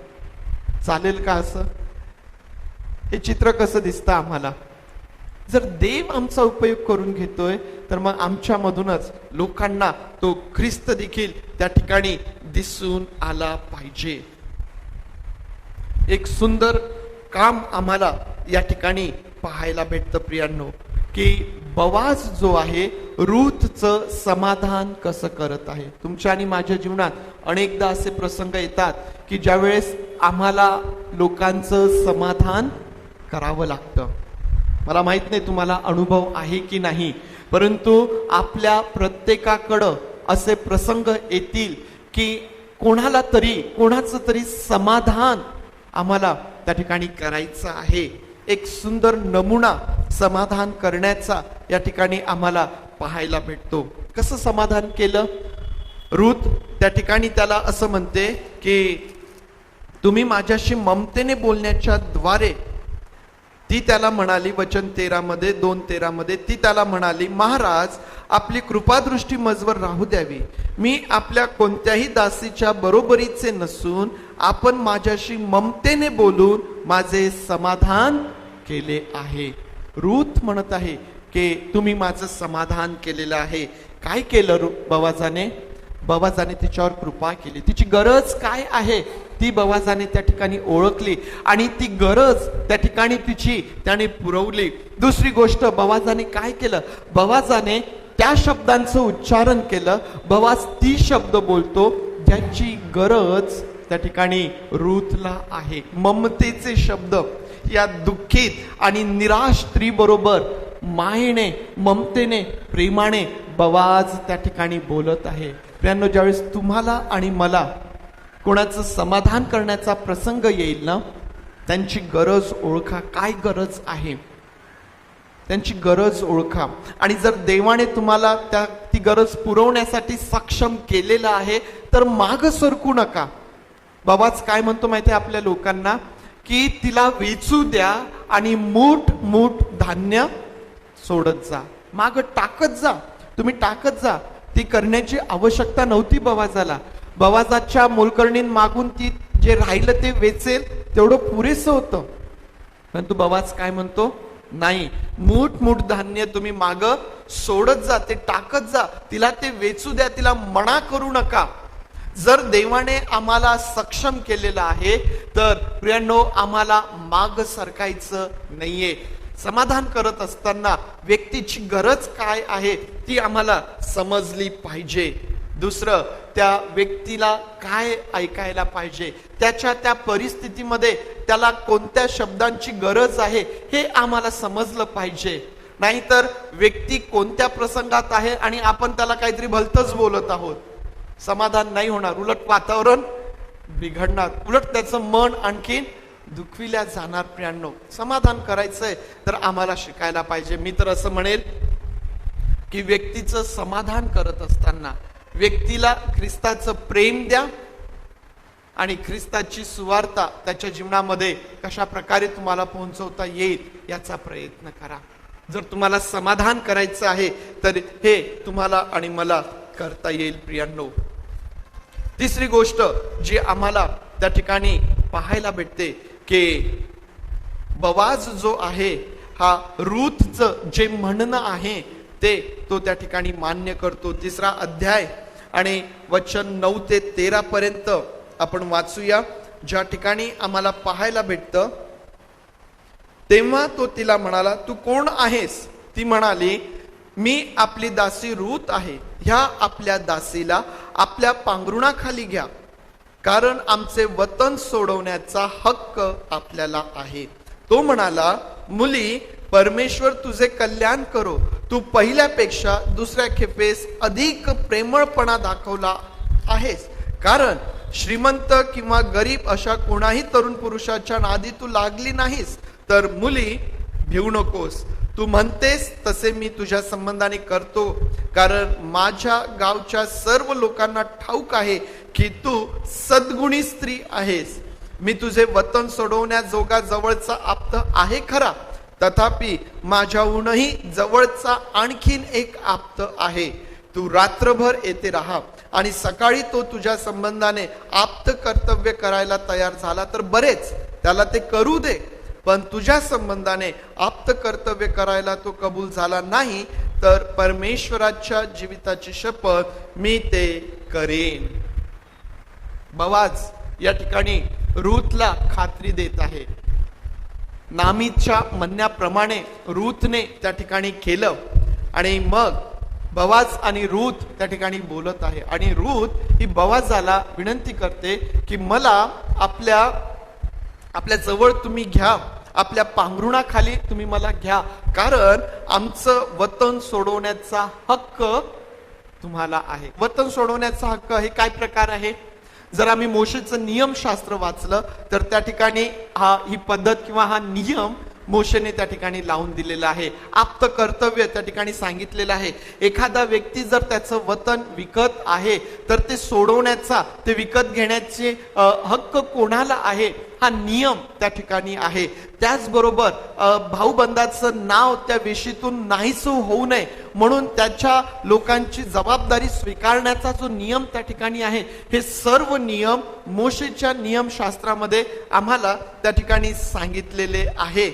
चालेल का? असं हे चित्र कसं दिसतं आम्हाला? जर देव आमचा उपयोग करून घेतोय तर मग आमच्यामधूनच लोकांना तो ख्रिस्त देखील त्या ठिकाणी दिसून आला पाहिजे. एक सुंदर काम आम्हाला या ठिकाणी पाहायला भेटतं प्रियांनो, की बोआज जो आहे रूथचं समाधान कसं करत आहे. तुमच्या आणि माझ्या जीवनात अनेकदा असे प्रसंग येतात की ज्यावेळेस आम्हाला लोकांचं समाधान करावं लागतं. मला माहित नाही तुम्हाला अनुभव आहे की नाही, परंतु आपल्या प्रत्येकाकडं असे प्रसंग येतील की कोणाला तरी कोणाचं तरी समाधान आम्हाला त्या ठिकाणी करायचं आहे. एक सुंदर नमुना समाधान करण्याचा या ठिकाणी आम्हाला पाहायला भेटतो. कसं समाधान केलं? रूथ त्या ठिकाणी त्याला असं म्हणते की तुम्ही माझ्याशी ममतेने बोलण्याच्या द्वारे, ती त्याला म्हणाली, वचन 13 मध्ये 2:13 मध्ये ती त्याला म्हणाली, महाराज आपली कृपादृष्टी मजवर राहू द्यावी, मी आपल्या कोणत्याही दासीच्या बरोबरीचे नसून आपण माझ्याशी ममतेने बोलून माझे समाधान केले आहे. रूथ म्हणत आहे की तुम्ही माझं समाधान केलेलं आहे. काय केलं बोआजाने? बोआजाने तिच्यावर कृपा केली. तिची गरज काय आहे ती बोआजाने त्या ठिकाणी ओळखली आणि ती गरज त्या ठिकाणी तिची त्याने पुरवली. दुसरी गोष्ट, बोआजाने काय केलं? बोआजाने त्या शब्दांचं उच्चारण केलं. बोआज ती शब्द बोलतो ज्याची गरज त्या ठिकाणी रूथला आहे. ममतेचे शब्द या दुःखित आणि निराश स्त्री बरोबर मायेने, ममतेने, प्रेमाने बोआज त्या ठिकाणी बोलत आहे. प्रियांनो, ज्यावेळेस तुम्हाला आणि मला कोणाचं समाधान करण्याचा प्रसंग येईल ना, त्यांची गरज ओळखा. काय गरज आहे त्यांची गरज ओळखा. आणि जर देवाने तुम्हाला ती गरज पुरवण्यासाठी सक्षम केलेलं आहे तर माग सरकू नका. बोआज काय म्हणतो माहिती आहे आपल्या लोकांना, की तिला वेचू द्या आणि मूठ मूठ धान्य सोडत जा, माग टाकत जा, तुम्ही टाकत जा. ती करण्याची आवश्यकता नव्हती बोआजाला. बोआजाच्या मोलकरणीन मागून ती जे राहिलं ते वेचेल तेवढं पुरेसं होतं. परंतु बोआज काय म्हणतो? नाही, मूठ मूठ धान्य तुम्ही माग सोडत जा, ते टाकत जा, तिला ते वेचू द्या, तिला मना करू नका. जर देवाने आम्हाला सक्षम केलेलं आहे तर प्रियांनो आम्हाला माग सरकायचं नाहीये. समाधान करत असताना व्यक्तीची गरज काय आहे ती आम्हाला समजली पाहिजे. दुसरं, त्या व्यक्तीला काय ऐकायला पाहिजे, त्याच्या त्या परिस्थितीमध्ये त्याला कोणत्या शब्दांची गरज आहे हे आम्हाला समजलं पाहिजे. नाहीतर व्यक्ती कोणत्या प्रसंगात आहे आणि आपण त्याला काहीतरी भलतंच बोलत आहोत, समाधान नाही होणार, उलट वातावरण बिघडणार, उलट त्याचं मन आणखीन दुखविल्या जाणार. प्रियांनो, समाधान करायचंय तर आम्हाला शिकायला पाहिजे. मी तर असं म्हणेल की व्यक्तीचं समाधान करत असताना व्यक्तीला ख्रिस्ताचं प्रेम द्या आणि ख्रिस्ताची सुवार्ता त्याच्या जीवनामध्ये कशा प्रकारे तुम्हाला पोहोचवता येईल याचा प्रयत्न करा. जर तुम्हाला समाधान करायचं आहे तर हे तुम्हाला आणि मला करता येईल. प्रियांनो, तिसरी गोष्ट जी आम्हाला त्या ठिकाणी पाहायला भेटते की बोआज जो आहे हा रूथचं जे म्हणणं आहे ते तो त्या ठिकाणी मान्य करतो. 3रा अध्याय आणि वचन 9 ते 13 पर्यंत आपण वाचूया, ज्या ठिकाणी आम्हाला पाहायला भेटतं. तेव्हा तो तिला म्हणाला, तू कोण आहेस? ती म्हणाली, मी आपली दासी रूथ आहे. ह्या आपल्या दासीला आपल्या पांघरुणाखाली घ्या, कारण आमचे वतन सोडवण्याचा हक्क आपल्याला आहे. तो म्हणाला, मुली, परमेश्वर तुझे कल्याण करो. तू पहिल्यापेक्षा दुसऱ्या खेपेस अधिक प्रेमळपणा दाखवला आहेस, कारण श्रीमंत किंवा गरीब अशा कोणाही तरुण पुरुषाच्या नादी तू लागली नाहीस. तर मुली, भिवू नकोस, तू म्हणतेस तसे मी तुझ्या संबंधाने करतो, कारण माझ्या गावच्या सर्व लोकांना ठाऊक आहे की तू सद्गुणी स्त्री आहेस. मी तुझे वतन सोडवण्याजोगा जवळचा आप्त आहे खरा, तथापि माझ्याहूनही जवळचा आणखीन एक आप्त आहे. तू रात्रभर येथे राहा आणि सकाळी तो तुझ्या संबंधाने आप्त कर्तव्य करायला तयार झाला तर बरेच, त्याला ते करू दे. पण तुझ्या संबंधाने आप्त कर्तव्य करायला तो कबूल झाला नाही तर परमेश्वराच्या जीविताची शपथ मी ते करेन. बोआज या ठिकाणी रूथला खात्री देत आहे. नामीच्या म्हणण्याप्रमाणे रूथने त्या ठिकाणी केलं आणि मग बोआज आणि रूथ त्या ठिकाणी बोलत आहे. आणि रूथ ही बोआजाला विनंती करते की मला आपल्या जवळ तुम्ही घ्या, आपल्या पांघरुणाखाली तुम्ही मला घ्या, कारण आमचं वतन सोडवण्याचा हक्क तुम्हाला आहे. वतन सोडवण्याचा हक्क हे काय प्रकार आहे? जर आम्ही मोशेचं नियमशास्त्र वाचलं तर त्या ठिकाणी ही पद्धत किंवा हा नियम मोशेने त्या ठिकाणी लावून दिलेला आहे. आप्त कर्तव्य त्या ठिकाणी सांगितलेलं आहे. एखादा व्यक्ती जर त्याचं वतन विकत आहे तर ते सोडवण्याचा, ते विकत घेण्याचे हक्क कोणाला आहे हा नियम त्या ठिकाणी आहे. त्याचबरोबर भाऊबंदाचं नाव त्या वेशीतून नाहीस होऊ नये म्हणून त्याच्या लोकांची जबाबदारी स्वीकारण्याचा जो नियम त्या ठिकाणी आहे, हे सर्व नियम मोशेच्या नियमशास्त्रामध्ये आम्हाला त्या ठिकाणी सांगितलेले आहे.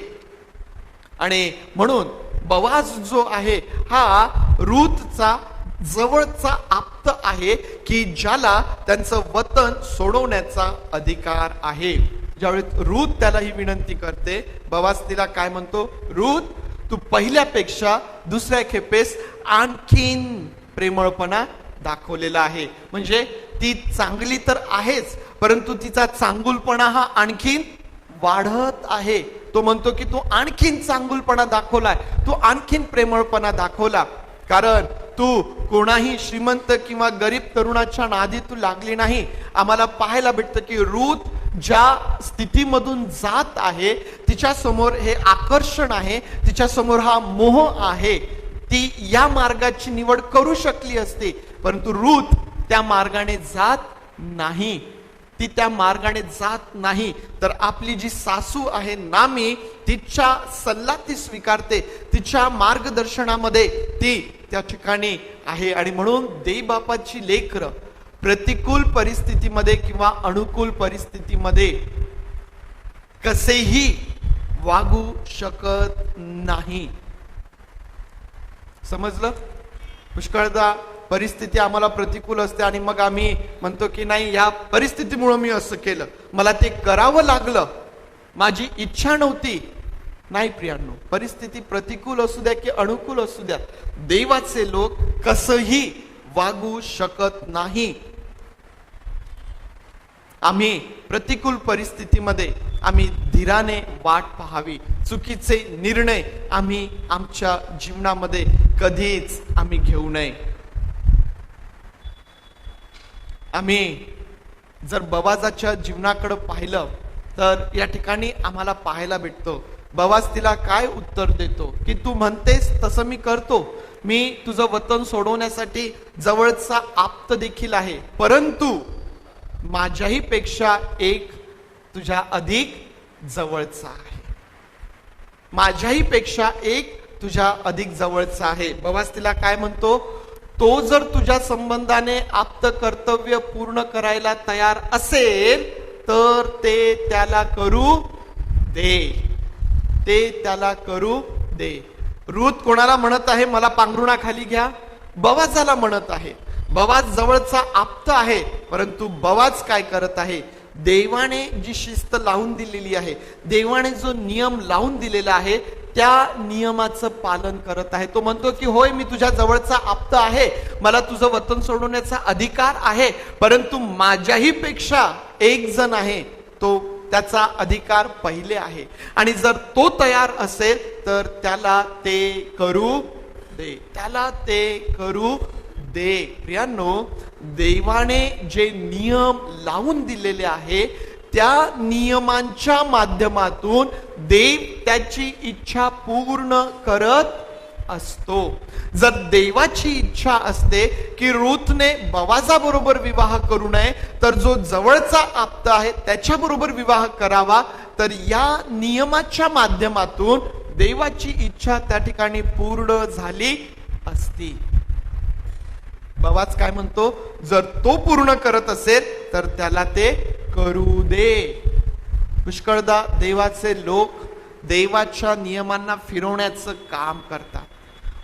आणि म्हणून बोआज जो आहे हा रूथचा जवळचा आप्त आहे की ज्याला त्यांचं वतन सोडवण्याचा अधिकार आहे. ज्यावेळी रूथ त्याला ही विनंती करते, बोआज तिला काय म्हणतो? रूथ, तू पहिल्यापेक्षा दुसऱ्या खेपेस आणखीन प्रेमळपणा दाखवलेला आहे. म्हणजे ती चांगली तर आहेच, परंतु तिचा चांगुलपणा हा आणखीन वाढत आहे. तो म्हणतो की तू आणखीन चांगुलपणा दाखवलाय, तू आणखीन प्रेमळपणा दाखवला, कारण तू कोणाही श्रीमंत किंवा गरीब तरुणाच्या नादी तू लागली नाही. आम्हाला पाहायला भेटतं की रूथ ज्या स्थितीमधून जात आहे, तिच्या समोर हे आकर्षण आहे, तिच्या समोर हा मोह आहे. ती या मार्गाची निवड करू शकली असती, परंतु रूथ त्या मार्गाने जात नाही. ती त्या मार्गाने जात नाही. तर आपली जी सासू आहे नामी, तिच्या सल्ला ती स्वीकारते, तिच्या मार्गदर्शनामध्ये ती त्या ठिकाणी आहे. आणि म्हणून देवबापाची लेकरं प्रतिकूल परिस्थितीमध्ये किंवा अनुकूल परिस्थितीमध्ये कसेही वागू शकत नाही. समजलं? पुष्कळदा परिस्थिती आम्हाला प्रतिकूल असते आणि मग आम्ही म्हणतो की नाही, या परिस्थितीमुळे मी असं केलं, मला ते करावं लागलं, माझी इच्छा नव्हती. नाही प्रियांनो, परिस्थिती प्रतिकूल असू द्या की अनुकूल असू द्या, देवाचे लोक कसंही वागू शकत नाही. आम्ही प्रतिकूल परिस्थितीमध्ये आम्ही धीराने वाट पाहावी. चुकीचे निर्णय आम्ही आमच्या जीवनामध्ये कधीच आम्ही घेऊ नये. आम्ही जर बोआजाच्या जीवनाकडे पाहिलं तर या ठिकाणी आम्हाला पाहायला भेटतो, बोआज तिला काय उत्तर देतो की तू म्हणतेस तसं मी करतो, मी तुझं वतन सोडवण्यासाठी जवळचा आप्त देखील आहे, परंतु माझ्याही पेक्षा एक तुझ्या अधिक जवळचा आहे. माझ्याही पेक्षा एक तुझ्या अधिक जवळचा आहे. बोआज तिला काय म्हणतो? तो जर तुझ्या संबंधाने आप्त कर्तव्य पूर्ण करायला तयार असेल तर ते त्याला करू दे. ते त्याला करू दे. रूथ कोणाला म्हणत आहे? मला पांघरुणाखाली घ्या. बोआजाला म्हणत आहे. बोआज जवळचा आप्त आहे, परंतु बोआज काय करत आहे? देवाने जी शिस्त लावून दिलेली आहे, देवाने जो नियम लावून दिलेला आहे, त्या नियमाचं पालन करत आहे. तो म्हणतो की होय, मी तुझ्या जवळचा आप्त आहे, मला तुझं वतन सोडवण्याचा अधिकार आहे, परंतु माझ्याही पेक्षा एक जण आहे, तो त्याचा अधिकार पहिले आहे, आणि जर तो तयार असेल तर त्याला ते करू दे. त्याला ते करू दे. प्रियांनो, देवाने जे नियम लावून दिलेले आहे त्या नियमांच्या माध्यमातून देव त्याची इच्छा पूर्ण करत असतो. जर देवाची इच्छा असते की रूथने बवाजा बरोबर विवाह करू नये, तर जो जवळचा आप्त आहे त्याच्या बरोबर विवाह करावा, तर या नियमाच्या माध्यमातून देवाची इच्छा त्या ठिकाणी पूर्ण झाली असती. बवाज काय म्हणतो, जर तो पूर्ण करत असेल तर त्याला ते करू दे. पुष्कळदा देवाचे लोक देवाच्या नियमांना फिरवण्याचं काम करतात.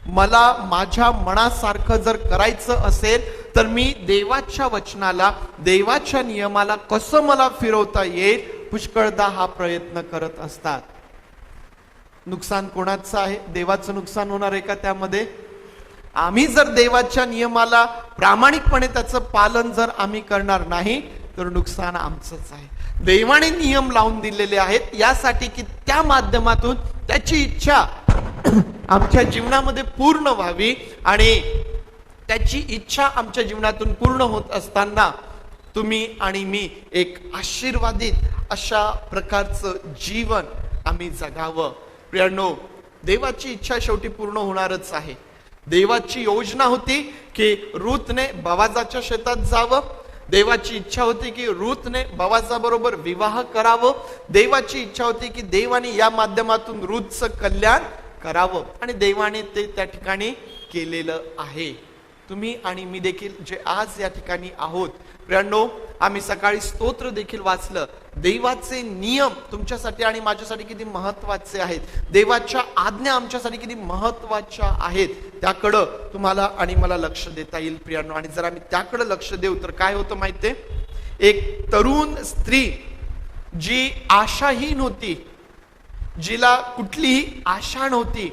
मला माझ्या मनासारखं जर करायचं असेल तर मी देवाच्या वचनाला, देवाच्या नियमाला कसं मला फिरवता येईल, पुष्कळदा हा प्रयत्न करत असतात. नुकसान कोणाचं आहे? देवाचं नुकसान होणार आहे का त्यामध्ये? आम्ही जर देवाच्या नियमाला प्रामाणिकपणे त्याचं पालन जर आम्ही करणार नाही तर नुकसान आमचंच आहे. देवाने नियम लावून दिलेले आहेत यासाठी की त्या माध्यमातून त्याची इच्छा आमच्या जीवनामध्ये पूर्ण व्हावी, आणि त्याची इच्छा आमच्या जीवनातून पूर्ण होत असताना तुम्ही आणि मी एक आशीर्वादित अशा प्रकारचं जीवन आम्ही जगावं. प्रियांनो, देवाची इच्छा शेवटी पूर्ण होणारच आहे. देवाची योजना होती की रूथने बवाजाच्या शेतात जावं. देवाची इच्छा होती की रूथने बवाजाबरोबर विवाह करावं. देवाची इच्छा होती की देवाने या माध्यमातून रूथचं कल्याण करावं, आणि देवाने ते त्या ठिकाणी केलेलं आहे. तुम्ही आणि मी देखील जे आज या ठिकाणी आहोत, प्रियांनो, आम्ही सकाळी स्तोत्र देखील वाचलं. देवाचे नियम तुमच्यासाठी आणि माझ्यासाठी किती महत्वाचे आहेत. देवाच्या आज्ञा आमच्यासाठी किती महत्वाच्या आहेत, त्याकडं तुम्हाला आणि मला लक्ष देता येईल प्रियांनो. आणि जर आम्ही त्याकडे लक्ष देऊ तर काय होतं माहितीये? एक तरुण स्त्री जी आशाहीन होती, जिला कुठलीही आशा नव्हती,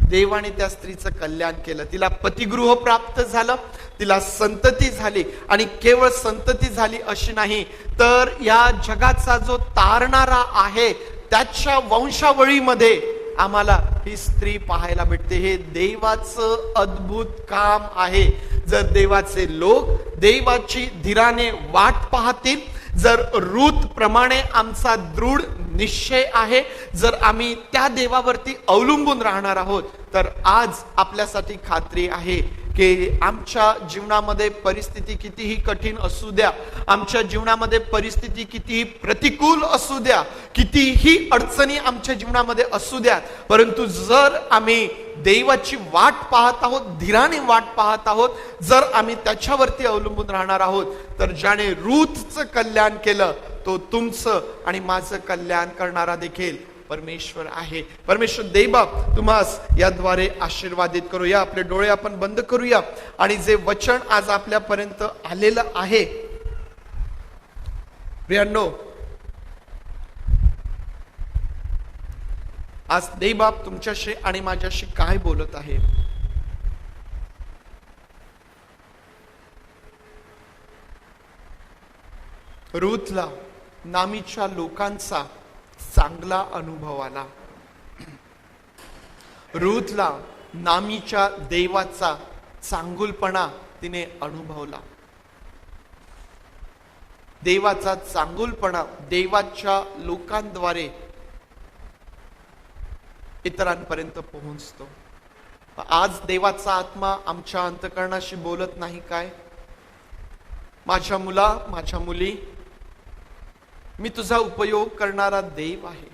देवाने त्या स्त्रीचं कल्याण केलं. तिला पतिगृह प्राप्त झालं, तिला संतती झाली, आणि केवळ संतती झाली अशी नाही, तर या जगाचा जो तारणारा आहे त्याच्या वंशावळीमध्ये आम्हाला ही स्त्री पाहायला भेटते. हे देवाचं अद्भुत काम आहे. जर देवाचे लोक देवाची धीराने वाट पाहतील, जर रूथ प्रमाणे आमचा दृढ निश्चय आहे, जर आम्ही त्या देवावरती अवलंबून राहणार आहोत, तर आज आपल्यासाठी खात्री आहे की आमच्या जीवनामध्ये परिस्थिती कितीही कठीण असू द्या, आमच्या जीवनामध्ये परिस्थिती कितीही प्रतिकूल असू द्या, कितीही अडचणी आमच्या जीवनामध्ये असू द्या, परंतु जर आम्ही देवाची वाट पाहत आहोत, धीराने वाट पाहत आहोत, जर आम्ही त्याच्यावरती अवलंबून राहणार आहोत, तर ज्याने रूथचं कल्याण केलं तो तुमचं आणि माझं कल्याण करणारा देखील परमेश्वर आहे. परमेश्वर देवबाप तुम्हास याद्वारे आशीर्वादित करूया. आपले डोळे आपण बंद करूया आणि जे वचन आज आपल्यापर्यंत आलेलं आहे, प्रियांनो, आज देवबाप तुमच्याशी आणि माझ्याशी काय बोलत आहे? रूथला नामीच्या लोकांचा चांगला अनुभव आला. रूथला नामीच्या देवाचा चांगुलपणा तिने अनुभवला. देवाचा चांगुलपणा देवाच्या लोकांद्वारे इतरांपर्यंत पोहोचतो. आज देवाचा आत्मा आमच्या अंतःकरणाशी बोलत नाही काय? माझ्या मुला, माझ्या मुली, मी तुझा उपयोग करणारा देव आहे.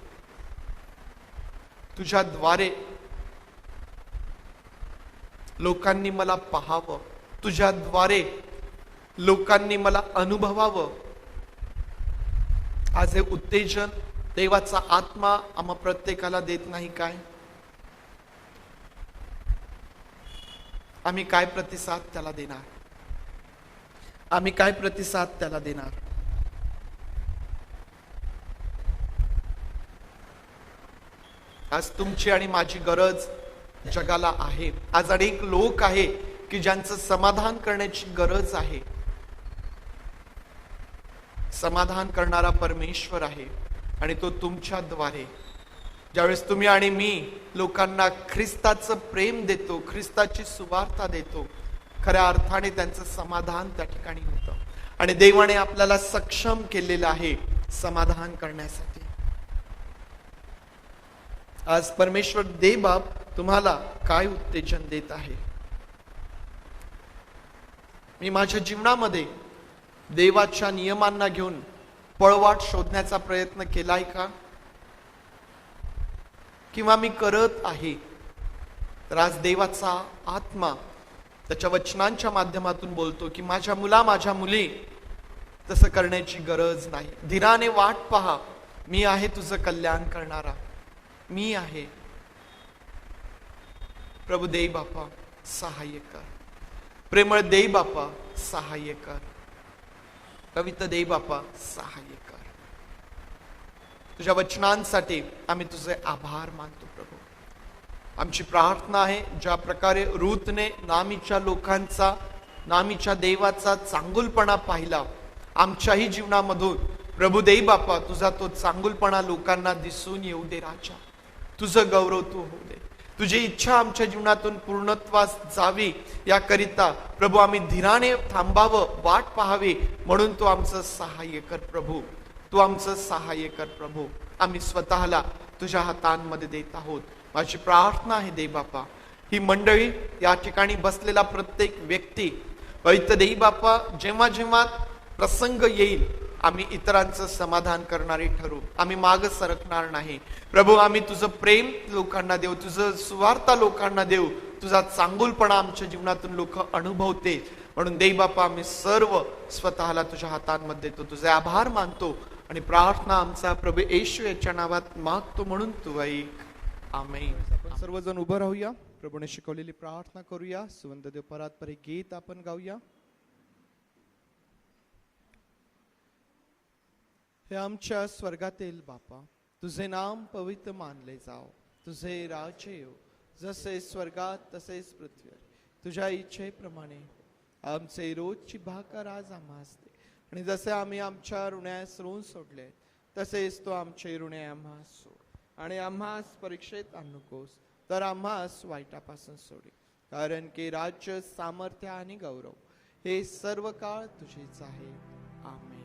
तुझ्याद्वारे लोकांनी मला पाहावं, तुझ्याद्वारे लोकांनी मला अनुभवावं. आज हे उत्तेजन देवाचा आत्मा आम्हा प्रत्येकाला देत नाही काय? आम्ही काय प्रतिसाद त्याला देणार? आम्ही काय प्रतिसाद त्याला देणार? आज तुमची आणि माझी गरज जगाला आहे. आज अनेक लोक आहे की ज्यांचं समाधान करण्याची गरज आहे. समाधान करणारा परमेश्वर आहे, आणि तो तुमच्याद्वारे, ज्यावेळेस तुम्ही आणि मी लोकांना ख्रिस्ताचं प्रेम देतो, ख्रिस्ताची सुवार्ता देतो, खऱ्या अर्थाने त्यांचं समाधान त्या ठिकाणी होतं. आणि देवाने आपल्याला सक्षम केलेलं आहे समाधान करण्यासाठी. आज परमेश्वर देवबाप तुम्हाला काय उत्तेजन देत आहे? मी माझ्या जीवनामध्ये देवाच्या नियमांना घेऊन पळवाट शोधण्याचा प्रयत्न केलाय का? किंवा मी करत आहे? तर आज देवाचा आत्मा त्याच्या वचनांच्या माध्यमातून बोलतो की माझ्या मुला, माझ्या मुली, तसं करण्याची गरज नाही. धीराने वाट पहा, मी आहे तुझं कल्याण करणारा, मी आहे. प्रभू देव बापा सहाय्य कर, प्रेमळ देव बापा सहाय्य कर, पवित्र देव बापा सहाय्य कर. तुझ्या वचनांसाठी आम्ही तुझे आभार मानतो प्रभू. आमची प्रार्थना आहे, ज्या प्रकारे रूथने नामीच्या लोकांचा, नामीच्या देवाचा चांगुलपणा पाहिला, आमच्याही जीवनामधून प्रभू देव बापा तुझा तो चांगुलपणा लोकांना दिसून येऊ दे राजा. तुझं गौरव तू होऊ दे. तुझी इच्छा आमच्या जीवनातून पूर्णत्वास जावी याकरिता प्रभू आम्ही धीराने थांबावं, वाट पाहावी, म्हणून तू आमचं सहाय्य कर प्रभू. तू आमचं सहाय्य कर प्रभू. आम्ही स्वतःला तुझ्या हातांमध्ये देत आहोत. माझी प्रार्थना आहे देव बापा, ही मंडळी, या ठिकाणी बसलेला प्रत्येक व्यक्ती, पवित्र देव बापा, जेव्हा जेव्हा प्रसंग येईल आम्ही इतरांचं समाधान करणारे ठरू. आम्ही माग सरकणार नाही प्रभू. आम्ही तुझं प्रेम लोकांना देऊ, तुझं सुवार्ता लोकांना देऊ, तुझा चांगुलपणा आमच्या जीवनातून लोक अनुभवते. म्हणून देव बापा आम्ही सर्व स्वतःला तुझ्या हातांमध्ये देतो. तुझे आभार मानतो आणि प्रार्थना आमचा प्रभू येशू याच्या नावात मागतो, म्हणून तू ऐक. आमेन. आपण सर्वजण उभं राहूया, प्रभूने शिकवलेली प्रार्थना करूया. सुवंत देव परात्पर गीत आपण गाऊया. हे आमच्या स्वर्गातील बापा, तुझे नाम पवित्र मानले जाओ, तुझे राज्य येऊ, जसे स्वर्गात तसेच पृथ्वीवर. तुझ्या इच्छेप्रमाणे आमचे रोजची भाकर आज आम्हास दे, आणि जसे आम्ही आमच्या ऋण्यास ऋण सोडले तसेच तो आमचे ऋणे आम्हास सोड, आणि आम्हास परीक्षेत आणू नकोस, तर आम्हास वाईटापासून सोडी. कारण की राज्य, सामर्थ्य आणि गौरव हे सर्व काळ तुझेच आहे. आमेन.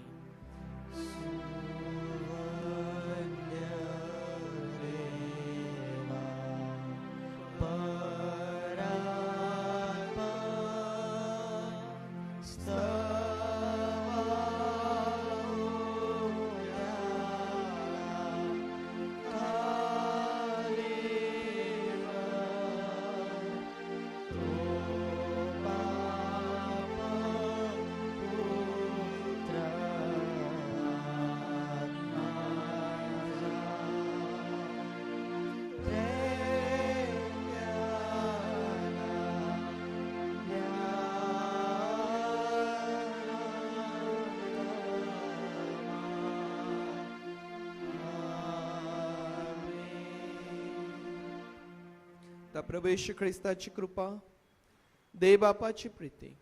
प्रभू येशू ख्रिस्ताची कृपा, देव बापाची प्रीती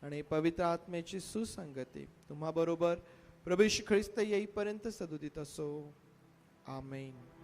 आणि पवित्र आत्म्याची सुसंगती तुम्हा बरोबर प्रभू येशू ख्रिस्त येईपर्यंत सदुदित असो. आमेन.